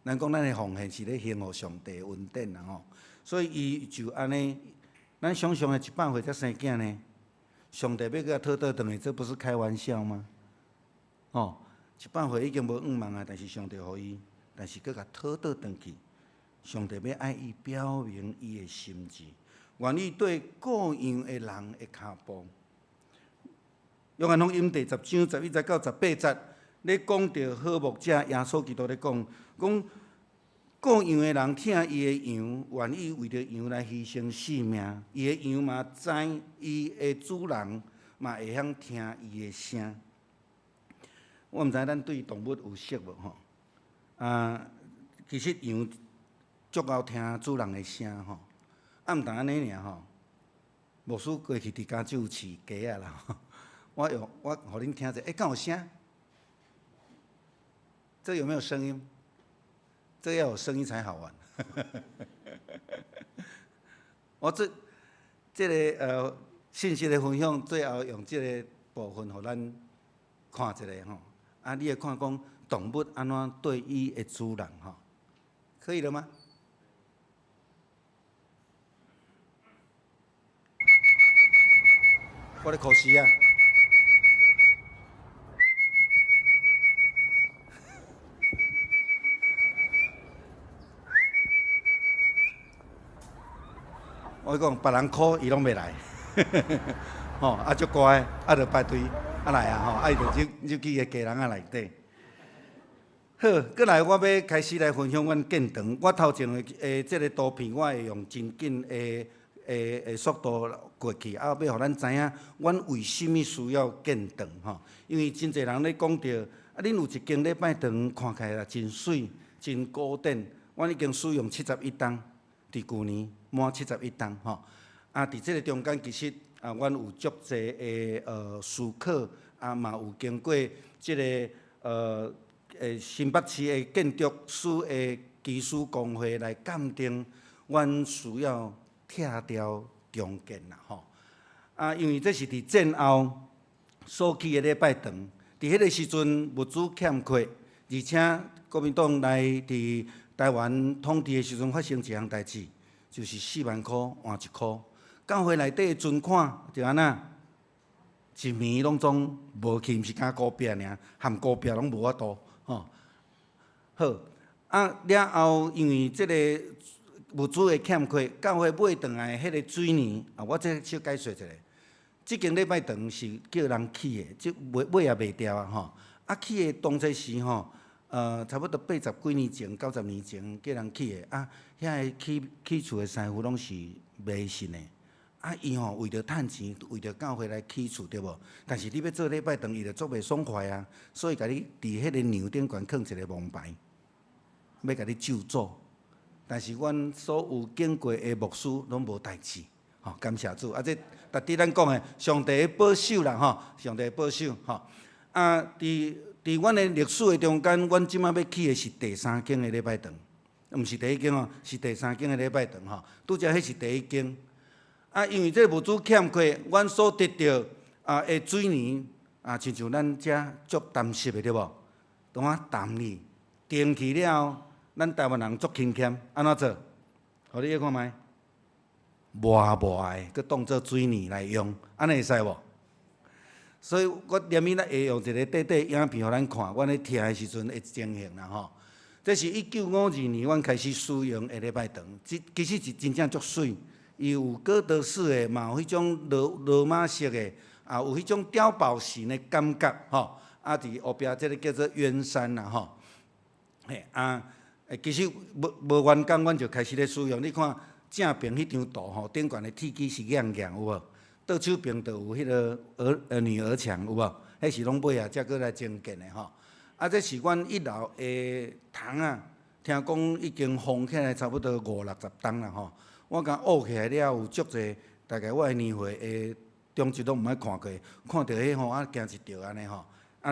[SPEAKER 5] 咱讲咱的奉献是咧献互上帝的恩典啦吼，所以伊就安尼。咱想象的100岁才生囝呢，上帝要甲讨倒转去，这不是开玩笑吗？100岁已经无愿望啊，但是上帝予伊，但是佫甲讨倒转去。上帝要爱伊表明伊的心志，愿意对各样的人的脚步。约翰福音第10章11节到18节，咧讲到好牧者耶稣基督咧讲各样的人听伊的羊，愿意为着羊来牺牲性命。伊的羊嘛知伊的主人嘛会晓听伊的声。我毋知咱对动物有熟无吼？其实羊足够听主人的声吼，毋但安尼尔吼。牧师过去伫家就有饲鸡啊啦，我互恁听者，敢有声？这有没有声音？这要有声音才好玩。我这个信息的分享，最后用这个部分，互咱看一下吼。你会看讲动物安怎对伊的主人吼，可以了吗？我咧考试啊。我讲别人考伊拢袂来，吼足乖，就排队来啊吼，伊就入去个家人内底。好，过来我要开始来分享阮建堂。我头前的这个图片，我会用真紧的速度过去，要互咱知影，阮为什么需要建堂吼？因为真侪人咧讲到，恁有一间礼拜堂看起来真水、真古典，阮已经使用71档，伫旧年满71档吼。伫这个中间其实阮有足侪的思考，嘛有经过这个新北市的建筑师的技术工会来鉴定，阮需要拆掉重建啦吼。因为这是伫战后所起的礼拜堂，伫迄个时阵物资欠缺，而且国民党来伫台湾统治的时阵发生一项代志，就是4万块换1块。教会内底的存款就安那，一年拢总无去，毋是敢股票尔，含股票拢无法度吼。好，了后因为即个物资的欠缺，教会买转来迄个水泥我这小解说一下。即间礼拜堂是叫人起的，即买也袂掉吼。起的当初时吼，差不多80几年前、90年前叫人起的遐个起厝的师傅拢是迷信的。伊吼为着趁钱，为着教会来起厝对无？但是你要做礼拜堂，伊就做袂爽快啊，所以甲你伫迄个牛顶悬放一个王牌，要甲你咒诅。但是阮所有经过的牧师拢无代志，吼，感谢主。这逐日咱讲的上帝的保守啦，吼，上帝的保守，吼。伫阮的历史的中间，阮即摆要起的是第3间的礼拜堂，毋是第1间哦，是第3间的礼拜堂，吼。拄则迄是第1间。因为这物资欠缺，阮所得到的水泥亲像咱遮足淡湿的对无？当啊淡去，定去了后，咱台湾人足勤俭，安怎做？互你看觅，抹的，佮当做水泥来用，安尼会使无？所以我连伊来会用一个短短影片，互咱看，阮咧听的时阵会情形啦吼。这是1952年，阮开始使用下礼拜堂，其实是真正足水。伊有哥德式的，嘛有迄种罗马式的，有迄种碉堡型的感觉吼。伫后壁即个叫做圆山啦吼。嘿其实无完工，阮就开始咧使用。你看正边迄张图吼，顶悬的铁基是硬硬有无？倒手边就有迄个女儿墙有无？迄是拢尾啊才过来增建的吼。这是阮1楼的窗啊，听讲已经封起来差不多50-60栋啦吼。我甲挖起来了，有足侪，大概我的年岁的中级拢毋捌看过，看到迄吼惊一跳安尼吼。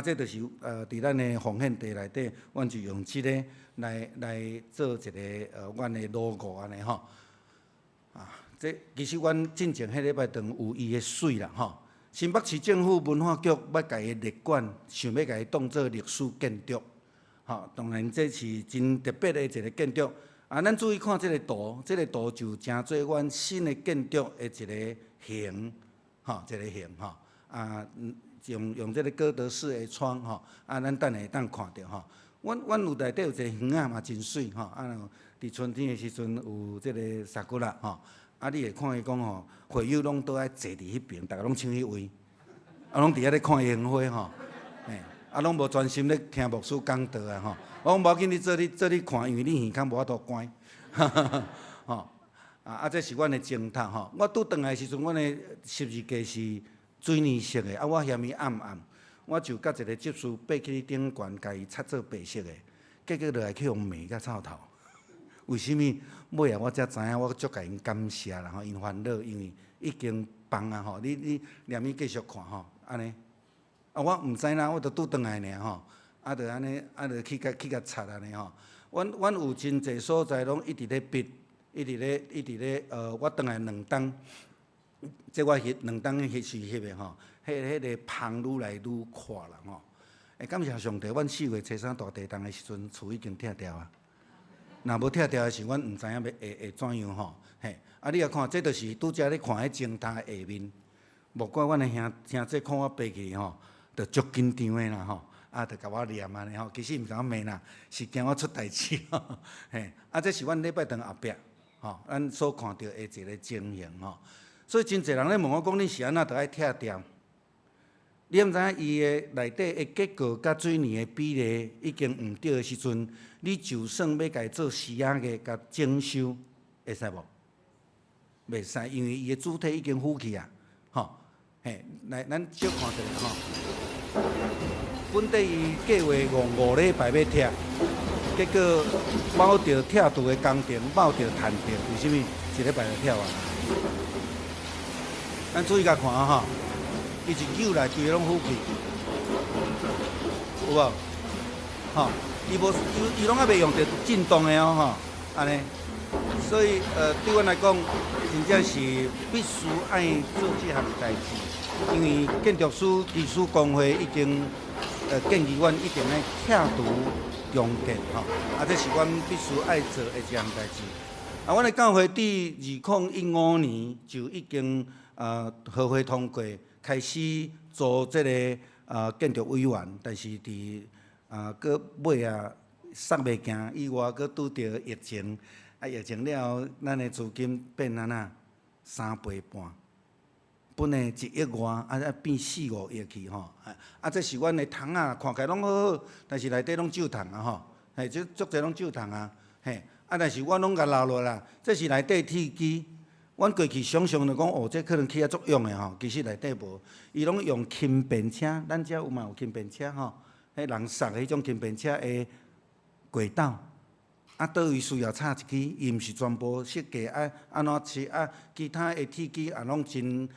[SPEAKER 5] 这就是伫咱的奉献地内底，阮就用即个来做一个阮的 logo 安尼吼。这其实阮进前迄礼拜堂有伊的水啦吼。新北市政府文化局要甲伊列管，想要甲伊当做历史建筑，当然这是真特别的一个建筑。咱注意看这个图，这个图就成做阮新的建筑的一个形，一个形用这个哥德式的窗咱等下会当看到阮有内底有一个园仔嘛真水伫春天的时阵有这个沙骨啦你会看伊讲会友拢倒爱坐伫迄边，逐个拢抢迄位，拢伫遐咧看烟花拢无专心咧听牧师讲道我讲无要紧，你做你看，因为你耳孔无法度关这是阮的镜头我拄转来的时阵，阮的十字架是水泥色的我嫌伊暗，我就甲一个执事爬去顶悬，甲伊擦做白色的，结果落来去用骂甲臭头。为什么？尾我才知影，我足甲因感谢啦因烦恼，因为已经放你念伊继续看安尼。我毋知影，我著拄转来尔著安尼，著去甲擦安尼阮有真侪所在拢一直咧逼，一直咧我转来2档，即我翕2档翕是翕的迄个芳愈来愈快啦感谢上帝，阮4月初3大地震的时阵，厝已经拆掉啊。若无拆掉的是，阮毋知影会怎样你也看，这就是拄则咧看迄镜头下面，莫怪阮的兄弟看我爬起著足紧张的啦著甲我念安尼其实毋是我骂啦，是惊我出代志这是阮礼拜堂后壁咱所看到的一个情形所以真侪人咧问我讲，你是安怎著爱拆掉？你毋知影伊的内底的结构甲水泥的比例已经毋对的时阵，你就算要家做施压的甲整修，会使无？袂使，因为伊的主体已经腐去啊，来，咱小看一下本地伊计划5礼拜要拆，结果某着拆除的工程，某着趁着，为什么1礼拜就拆完？咱注意甲看伊一扭来规个拢腐去，有无？伊拢还袂用着震动的安尼。所以对阮来讲，真正是必须爱做这项代志，因为建筑师技术工会已经建议阮一定要拆除重建这是阮必须爱做的一项代志。阮的教会伫2015年就已经合会通过。开始做这个建筑委员，但是伫搁尾煞袂行，以外搁拄着疫情，疫情了后，咱的资金变3倍半，本来1亿外，变4-5亿去这是阮的窗看起来拢好好，但是内底拢旧窗即足侪拢旧窗但是我拢甲留落啦，这是内底铁基。阮过去想象着讲，这可能起作用的其实内底无，伊拢用轻便车，咱遮有嘛有轻便车迄人送的迄种轻便车的轨道，倒位需要插一支，伊毋是全部设计安怎设其他的铁基拢真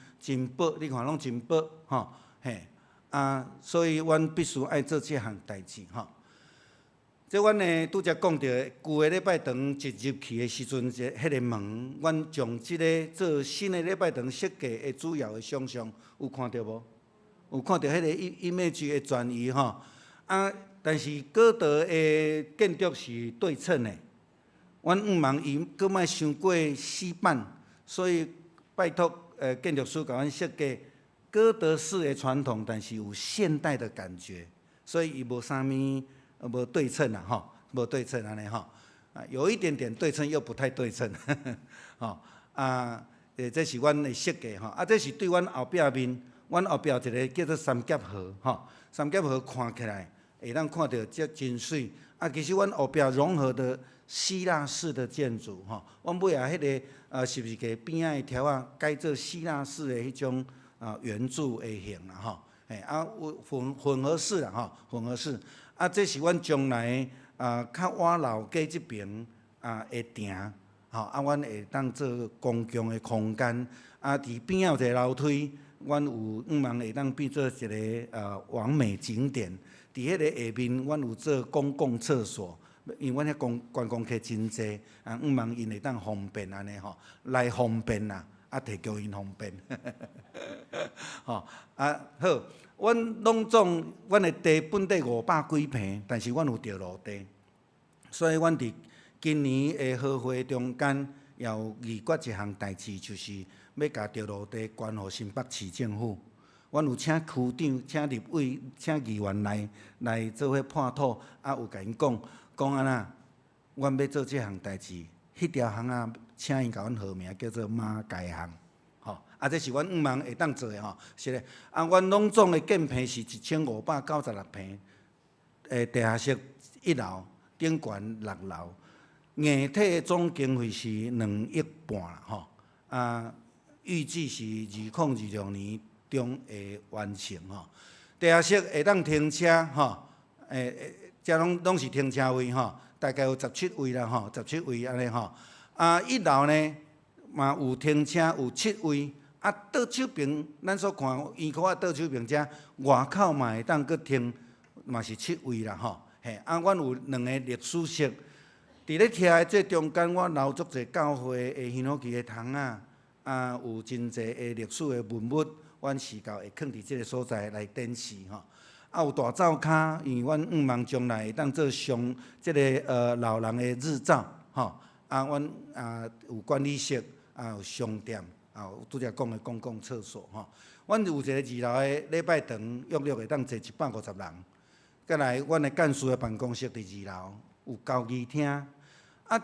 [SPEAKER 5] 薄，你看拢真薄所以阮必须爱做这项代志即阮呢，拄则讲到旧的礼拜堂一入去的时阵，迄个门，阮将即个做新的礼拜堂设计的主要的想象，有看到无？有看到迄个image 的转移吼。啊，但是高德的建筑是对称的，阮毋茫伊阁莫伤过死板，所以拜托建筑师甲阮设计哥德式的传统，但是有现代的感觉，所以伊无啥物无对称啦吼，无对称安尼吼，啊有一点点对称又不太对称，吼啊这是阮的设计吼，啊这是对阮后壁面，阮后壁有一个叫做三角河吼，三角河看起来会当看到这真水，啊其实阮后壁融合的希腊式的建筑吼，阮尾下迄个是不是个边仔的条啊改做希腊式的迄种圆柱的形啦吼，有混合式啦吼，混合式，啊这是阮将来较晚老街这边会埕。吼，阮会当做公共的空间，伫边仔有一个楼梯，阮有茫会当变做一个完美景点。伫迄个下面，阮有做公共厕所，因为阮遐观光客真济，茫因会当方便安尼吼，来方便啦，提供因方便。吼，好，阮拢总，阮的地本地500几坪，但是阮有着路地，所以阮伫今年的好会中间，也有议决一项代志，就是要甲着路地捐互新北市政府。阮有请区长、请立委、请议员来做伙判土，有甲因讲安那，阮要做即项代志，迄条巷请因甲阮号名叫做马街巷，吼，这是阮茫会当做的吼，是咧。阮拢总的建坪是1596坪，地下室1楼，顶悬6楼。硬体的总经费是2亿半啦，吼，预计是2026年中会完成吼。地下室会当停车吼，遮拢是停车位吼，大概有17位啦吼，17位安尼吼。1楼呢嘛有停车有7位，倒手边咱所看院区倒手边遮外口嘛会当搁停，嘛是7位啦吼。嘿，阮有2个历史室。伫咧徛的这中间，我留足侪教会的香火旗的窗有真侪的历史的文物，阮时到会放伫即个所在来展示吼。有大灶骹，因为阮茫将来会当做上即个老人的日照吼。阮有管理室，有商店，有拄则讲的公共厕所吼。阮有一个2楼的礼拜堂，约会当坐150人。再来，阮的干事的办公室伫2楼。有交易厅，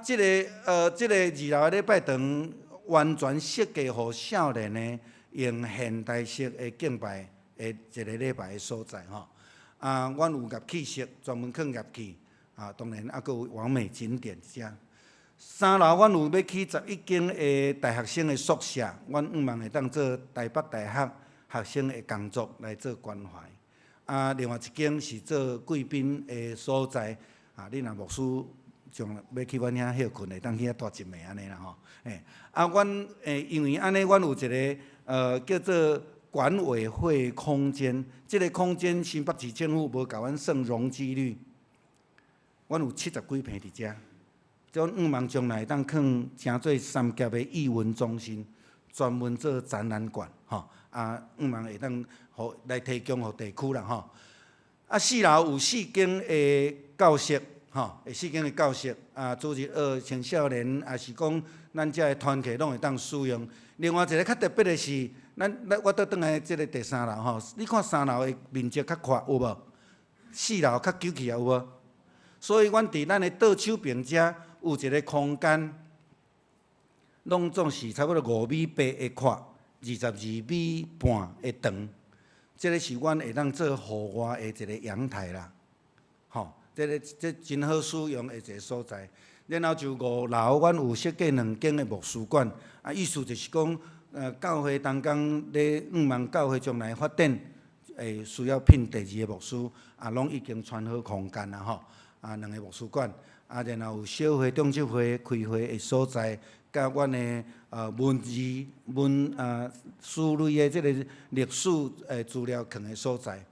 [SPEAKER 5] 即个2楼的礼拜堂完全设计互少年的用现代式的敬拜的一个礼拜的所在吼。阮有乐器室，专门放乐器，当然还佫有完美景点遮。3楼阮有要起11间的大学生的宿舍，阮茫会当做台北大学学生的工作来做关怀。另外一间是做贵宾的所在。你若牧师将要去阮遐休困，会当去遐住一暝安尼啦吼。阮因为安尼，阮有一个叫做管委会空间，即个空间新北市政府无甲阮算容积率，阮有70几坪伫遮，种茫将来当放诚做三甲的艺文中心，专门做展览馆吼。茫会当互来提供互地区啦吼。4楼有4间的教室，吼，4间的教室，主日学、青少年，也是讲咱遮的团契拢会当使用。另外一个较特别的是，我倒转来即个第3楼吼，你看3楼的面积较宽，有无？4楼较九气啊，有无？所以，阮伫咱的倒手边遮有一个空间，拢总是差不多5米8的宽，22米半的长。这个是阮会当做户外的一个阳台啦，吼，这真好使用的一个所在。然后就5楼，阮有设计2间的牧师馆，意思就是讲，教会当工咧茫教会将来发展，需要聘第2个牧师，拢已经穿好空间啦吼，2个牧师馆，然后有小会、中级会、开会的所在。甲阮的文字书类的即个历史资料藏的所在，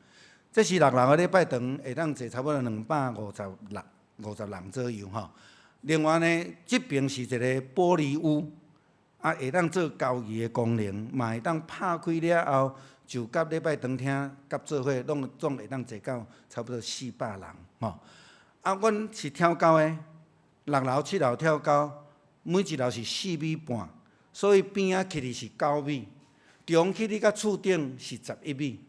[SPEAKER 5] 这是6楼的礼拜堂，会当坐差不多250人左右吼。另外呢，这边是一个玻璃屋，会当做交易的功能，嘛会当拍开了后就甲礼拜堂听甲做伙，总会当坐到差不多400人吼。啊，阮是跳高的，6楼、7楼跳高，每一楼是4米半，所以边仔起哩是9米，中起哩甲厝顶是11米。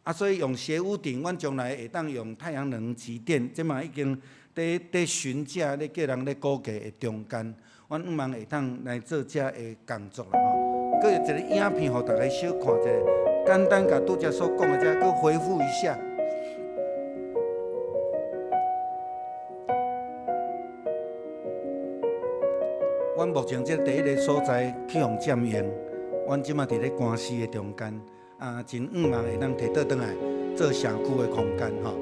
[SPEAKER 5] 啊，所以用斜屋顶，阮将来会当用太阳能集电，即嘛已经伫询价，咧叫人咧估价的中间，阮毋茫会当来做遮的工作啦吼。佫有一个影片，互大家小看者，简单甲拄则所讲的遮，佫回复一下。阮目前这第一个所在去互占用，阮即马伫咧官司的中间。啊，真毋茫会当摕倒转来做社区的空间吼。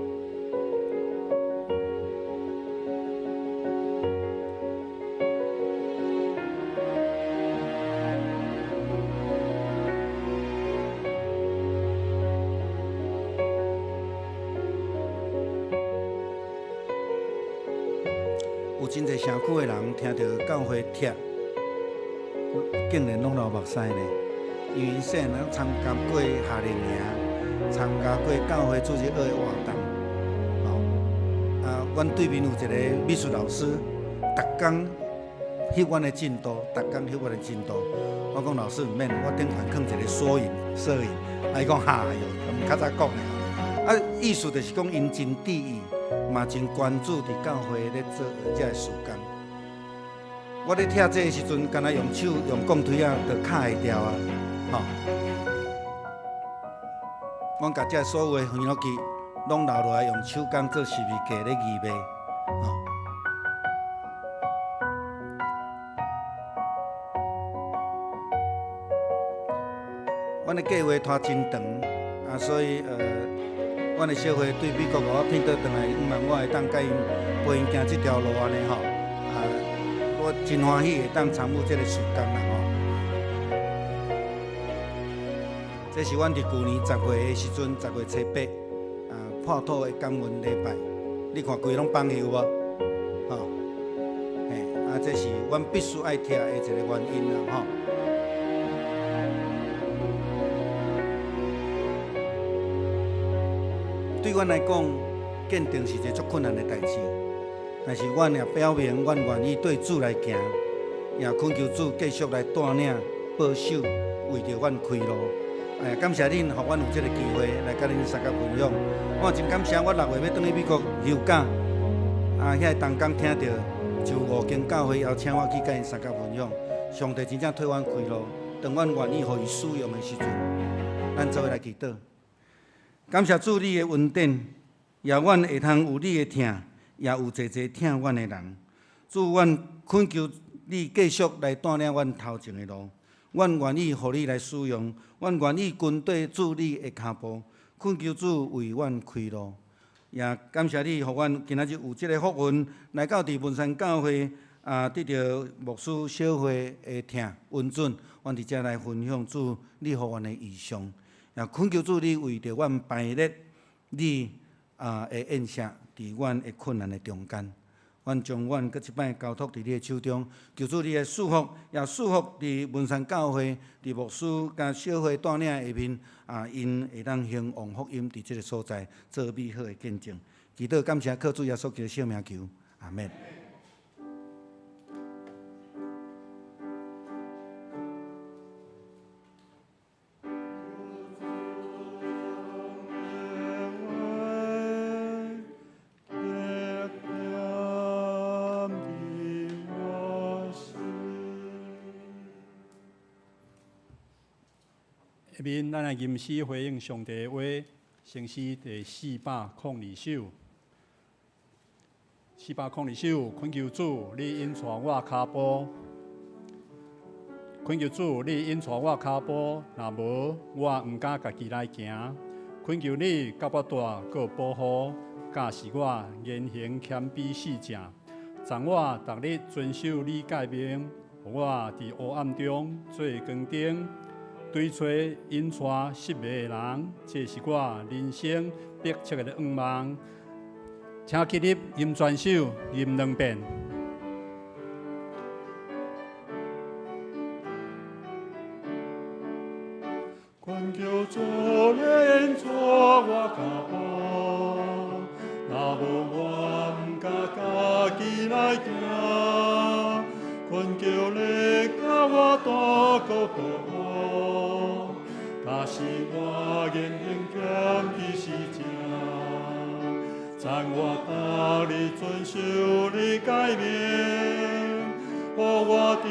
[SPEAKER 5] 有真侪社区的人听到教会帖，竟然拢流目屎呢。因为细汉人参加过夏令营，参加过教会组织学的活动，吼啊，阮对面有一个美术老师，逐工翕阮的进度，逐工翕阮的进度。我讲老师毋免，我顶悬放一个摄影，伊讲哈哟，毋较早讲的。啊，意思就是讲因真注意，嘛真关注伫教会咧做遮个事工。我咧拆这个时阵，敢若用手用钢推啊，就卡会掉啊。吼，阮甲遮所有的园乐器拢留落来，用手工做视频架咧预备，吼。阮的计划拖真长，啊，所以阮的小伙对美国我骗倒转来，毋茫我会当甲因陪因行这条路安尼吼，啊，我真欢喜会当参与这个事工啦吼。这是阮伫去年10月的时阵，10月初8，破土的感恩礼拜，你看规拢放有无？吼，嘿，这是阮必须爱听的一个原因啦，吼。对阮来讲，鉴定是一个足困难的代志，但是阮也表明，阮愿意对主来行，也恳求主继续来带领、保守，为着阮开路。感谢恁，互阮有这个机会来甲恁三甲分享。我真感谢我6月要转去美国休假，遐同工听到就5间教会邀请我去甲因三甲分享。上帝真正替阮开路，当阮愿意互伊使用的时阵，咱做伙来祈祷。感谢主你的恩典，也阮会通有你的听，也有济济听阮的人。主，阮恳求你继续来带领阮头前的路。阮愿意互你来使用，阮愿意跟对主你的脚步，恳求主为阮开路。也感谢你，互阮今仔日有这个福运，来到伫文山教会得到牧师小会的听恩准，阮伫遮来分享主你互阮的意向。也恳求主你为着阮排列你的宴席伫阮的困难的中间。阮将阮搁一摆交托伫你的手中，求主你的祝福，也祝福伫文山教会、伫牧师甲小会带领下面因会当兴旺福音伫即个所在做美好的见证。祈祷感谢靠主耶稣基督小名求，阿免。
[SPEAKER 6] 下面咱来吟诗回应上帝的话，圣诗第402首。402首，恳求主，你引带我脚步。恳求主，你引带我脚步，若无我毋敢家己来行。恳求你甲我带，搁保护，教示我言行谦卑细正，让我逐日遵守你诫命，互我伫黑暗中做光灯。对找引带失迷的人，这是我人生迫切的愿望。请起立，吟全首，吟2遍。恳求求主怜助我脚步，若无我毋敢家己来行，困求你甲我多个保护，假使我言行欠你是正，赞我答你遵守你诫命，我伫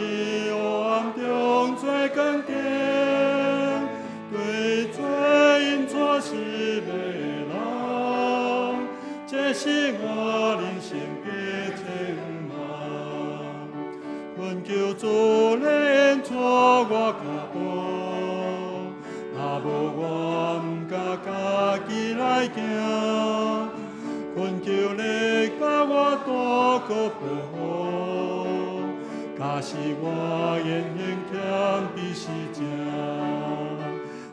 [SPEAKER 6] 黑暗中做光点，对罪因错是迷人，这是我人生的前望。困求主怜助我脚步，若无我毋敢家己来行，困求你甲我多个保护，假使我言行欠你是正，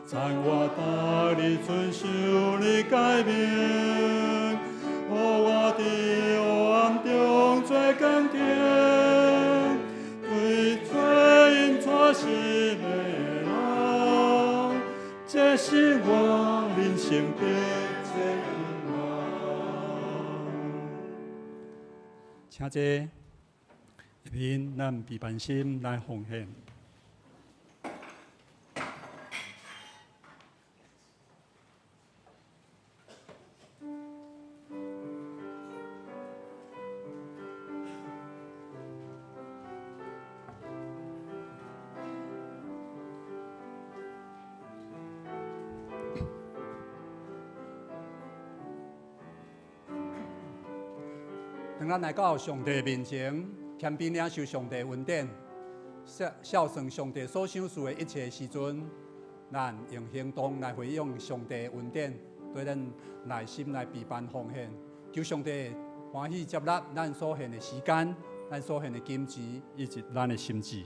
[SPEAKER 6] 赞我答你遵守你诫命，我伫黑暗中做光点，对罪因错是迷人，这是我人生的前望。请坐，下面咱备办心来奉献。当咱来到上帝面前，谦卑领受上帝恩典，孝顺上帝所赏赐的一切时阵，咱用行动来回应上帝恩典，对咱内心来备办奉献，求上帝欢喜接纳咱所献的时间、咱所献的金钱以及咱的心志。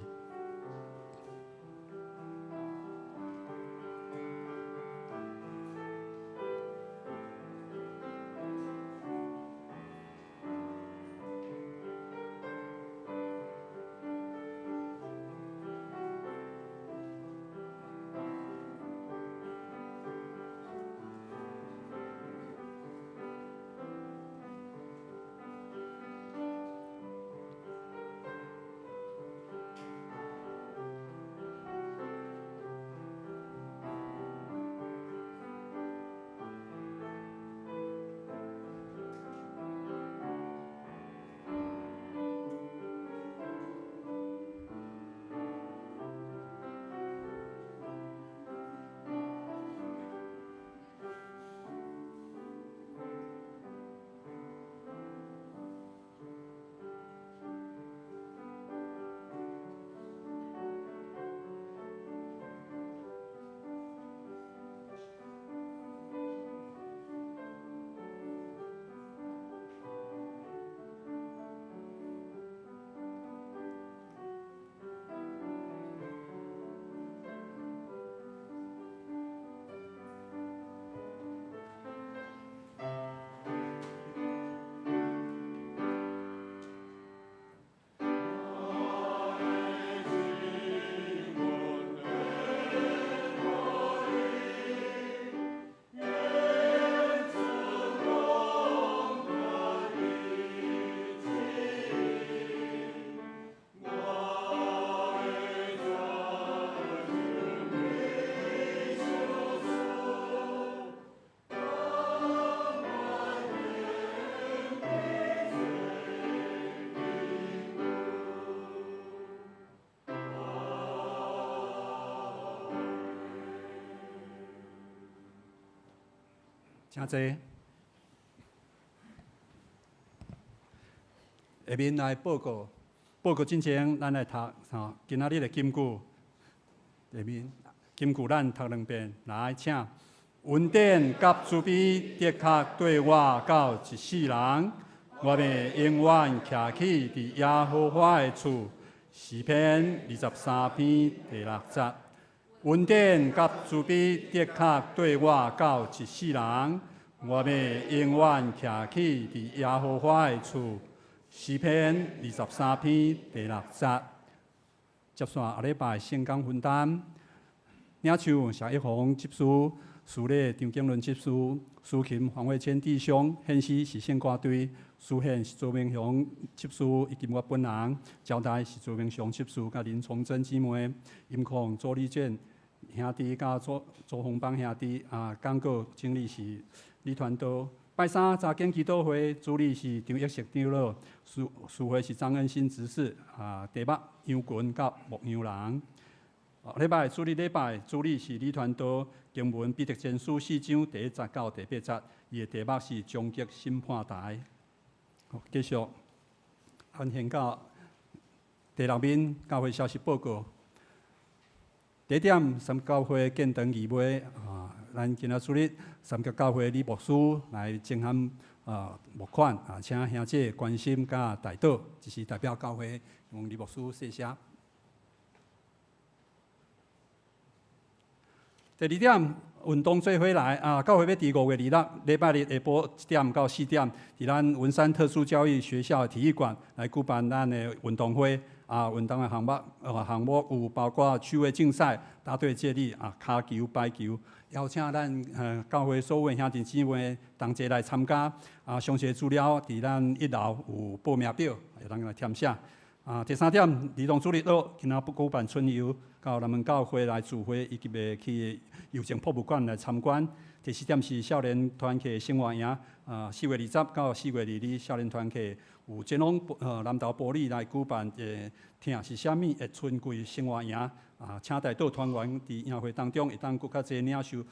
[SPEAKER 6] 请坐。下面来报告之前，咱来读今仔日的金句。下面金句咱读两遍，来请。恩典甲慈悲的确对我到一世人，我们永远徛起伫耶和华的厝。诗篇23篇第6节。恩典甲慈悲的确对我到一世人，我们永远徛起伫耶和华的厝。诗篇23篇第6节。接续下礼拜圣工分担，领袖谢一峰执事、司礼张景伦执事、司琴黄慧谦弟兄、献诗是献歌队、司宪是周明雄执事以及我本人，交代是周明雄执事甲林崇珍姊妹，音控周丽娟兄弟甲周洪邦兄弟，广告经理是李团刀。拜三查经祈祷会主理是张益石长老，司会是张恩新执事，题目杨群甲牧羊人。礼拜主日礼拜主理是李团刀，经文彼得前书4章第1节到第8节，伊的题目是终极审判台。继续，咱现到第6面教会消息报告。第一点，三教会建堂仪尾咱今仔主日三角教会李牧师来赠函募款请兄姐关心甲代祷，这是代表教会用李牧师谢谢。第二点，运动做伙来教会要伫5月26礼拜日下晡1点到4点，伫咱文山特殊教育学校体育馆来举办咱的运动会。运动的项目有包括趣味竞赛、答对接力、卡球、排球，邀请咱教会所有兄弟姊妹同齐来参加。详细资料伫咱1楼有报名表，会当来填写。第三点，儿童主日学今仔不举办春游，到南门教会来聚会，以及要去邮政博物馆来参观。第四点是少年团契生活营，4月20到4月22，少年团契有前往南投埔里来举办听是虾米的春季生活营请代导团员伫营会当中会当更较侪领受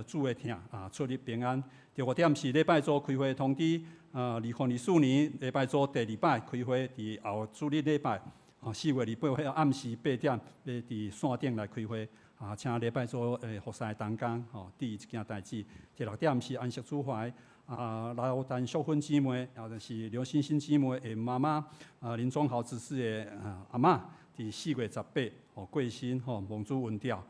[SPEAKER 6] 主的听出入平安。第5点是礼拜组开会通知，2024年礼拜组第2摆开会，伫后主日礼拜4月28暗时8点要伫线顶来开会。请礼拜组服侍同工注意这件代志。第6点是安息主怀，老陈淑芬姊妹，就是刘欣欣姊妹的妈妈，林宗豪执事的阿嬷，伫4月18过身，蒙主运调，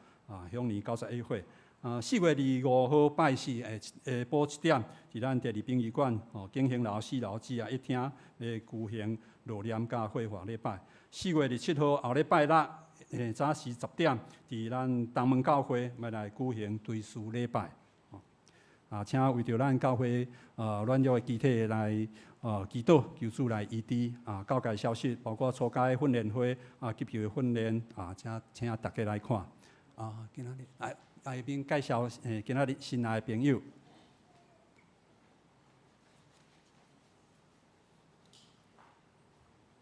[SPEAKER 6] 享年91岁。4月25号拜四下晡1点，伫咱第2殡仪馆景兴楼4楼之1厅要举行悼念甲会话礼拜。4月27号后礼拜六早时10点，伫咱东门教会要来举行追思礼拜。请为着咱教会软弱的肢体来祈祷，求主来医治。教界消息包括初阶训练会急救的训练请大家来看。今仔日来下面介绍今仔日新来的朋友。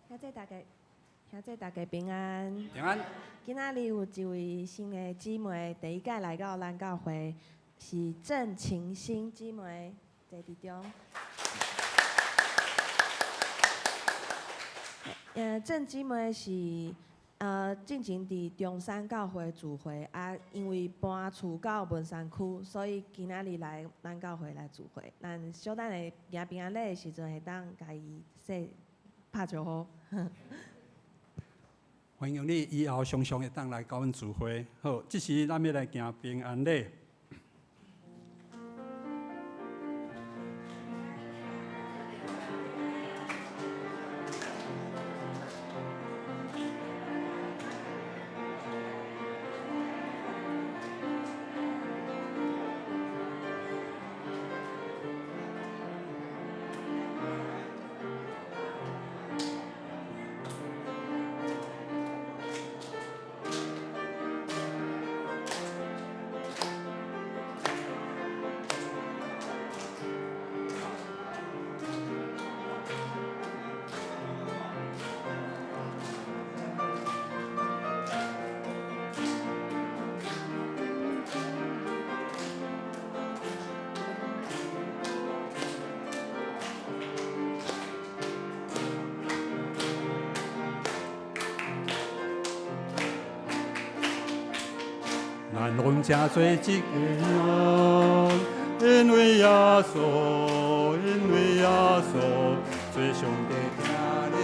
[SPEAKER 7] 兄弟大家平安。
[SPEAKER 6] 平安。
[SPEAKER 7] 今仔日有一位新的姊妹，第一届来到咱教会，是郑晴欣姊妹，在伫中。郑姊妹是进前伫中山教会聚会，因为搬厝到文山区，所以今仔日来咱教会来聚会。咱小等下行平安礼的时阵，会当甲伊说拍招呼。
[SPEAKER 6] 欢迎你以后常常会当来甲阮聚会。好，这时咱要来行平安礼。咱拢正做一个人，因为耶稣，因为耶稣，做上帝听你。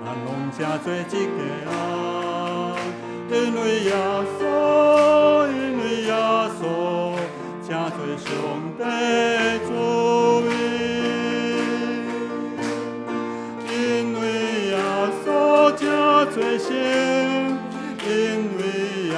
[SPEAKER 6] 咱拢正做一个人，因为耶稣，因为耶稣，正做上帝主名。因为耶稣正做圣。因为耶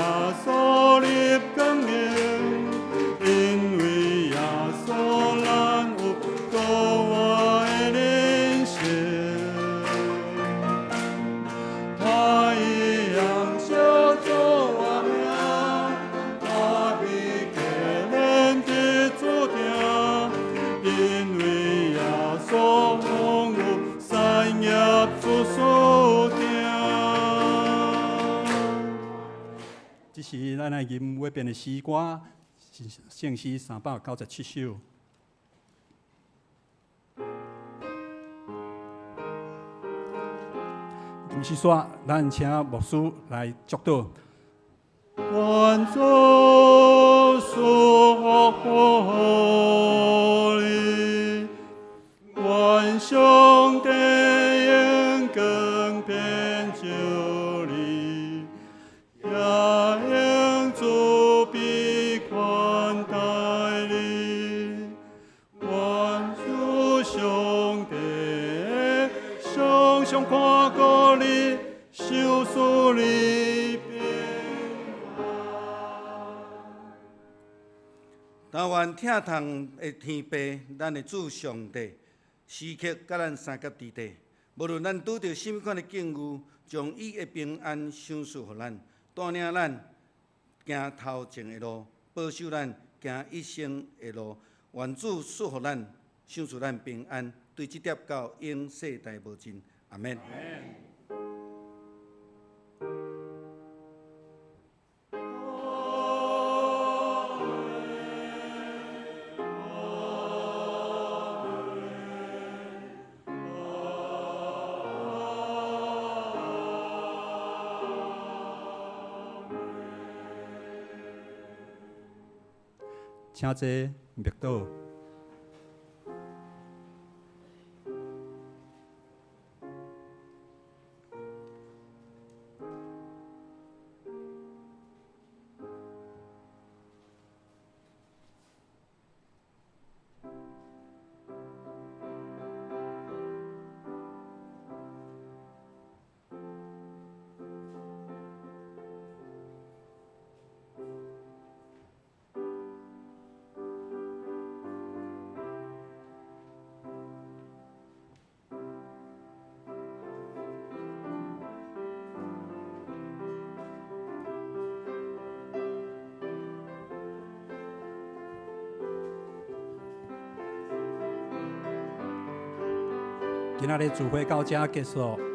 [SPEAKER 6] 咱来吟尾边的诗歌，圣诗397首。吟诗说，咱请牧师来祝祷。愿主赐福你，愿上帝恩更遍照你，也应主必款待你。愿主上帝常常看顾你，守护你。但愿疼痛的天父，咱的主上帝，时刻甲咱三甲伫地，无论咱拄着甚物款的境遇，将伊的平安赏赐互咱，带领咱行头前的路，保守咱行一生的路。愿主赐福咱，赏赐咱平安，对这叠到永世代无尽。阿免。请坐默祷。今仔日聚会到这结束。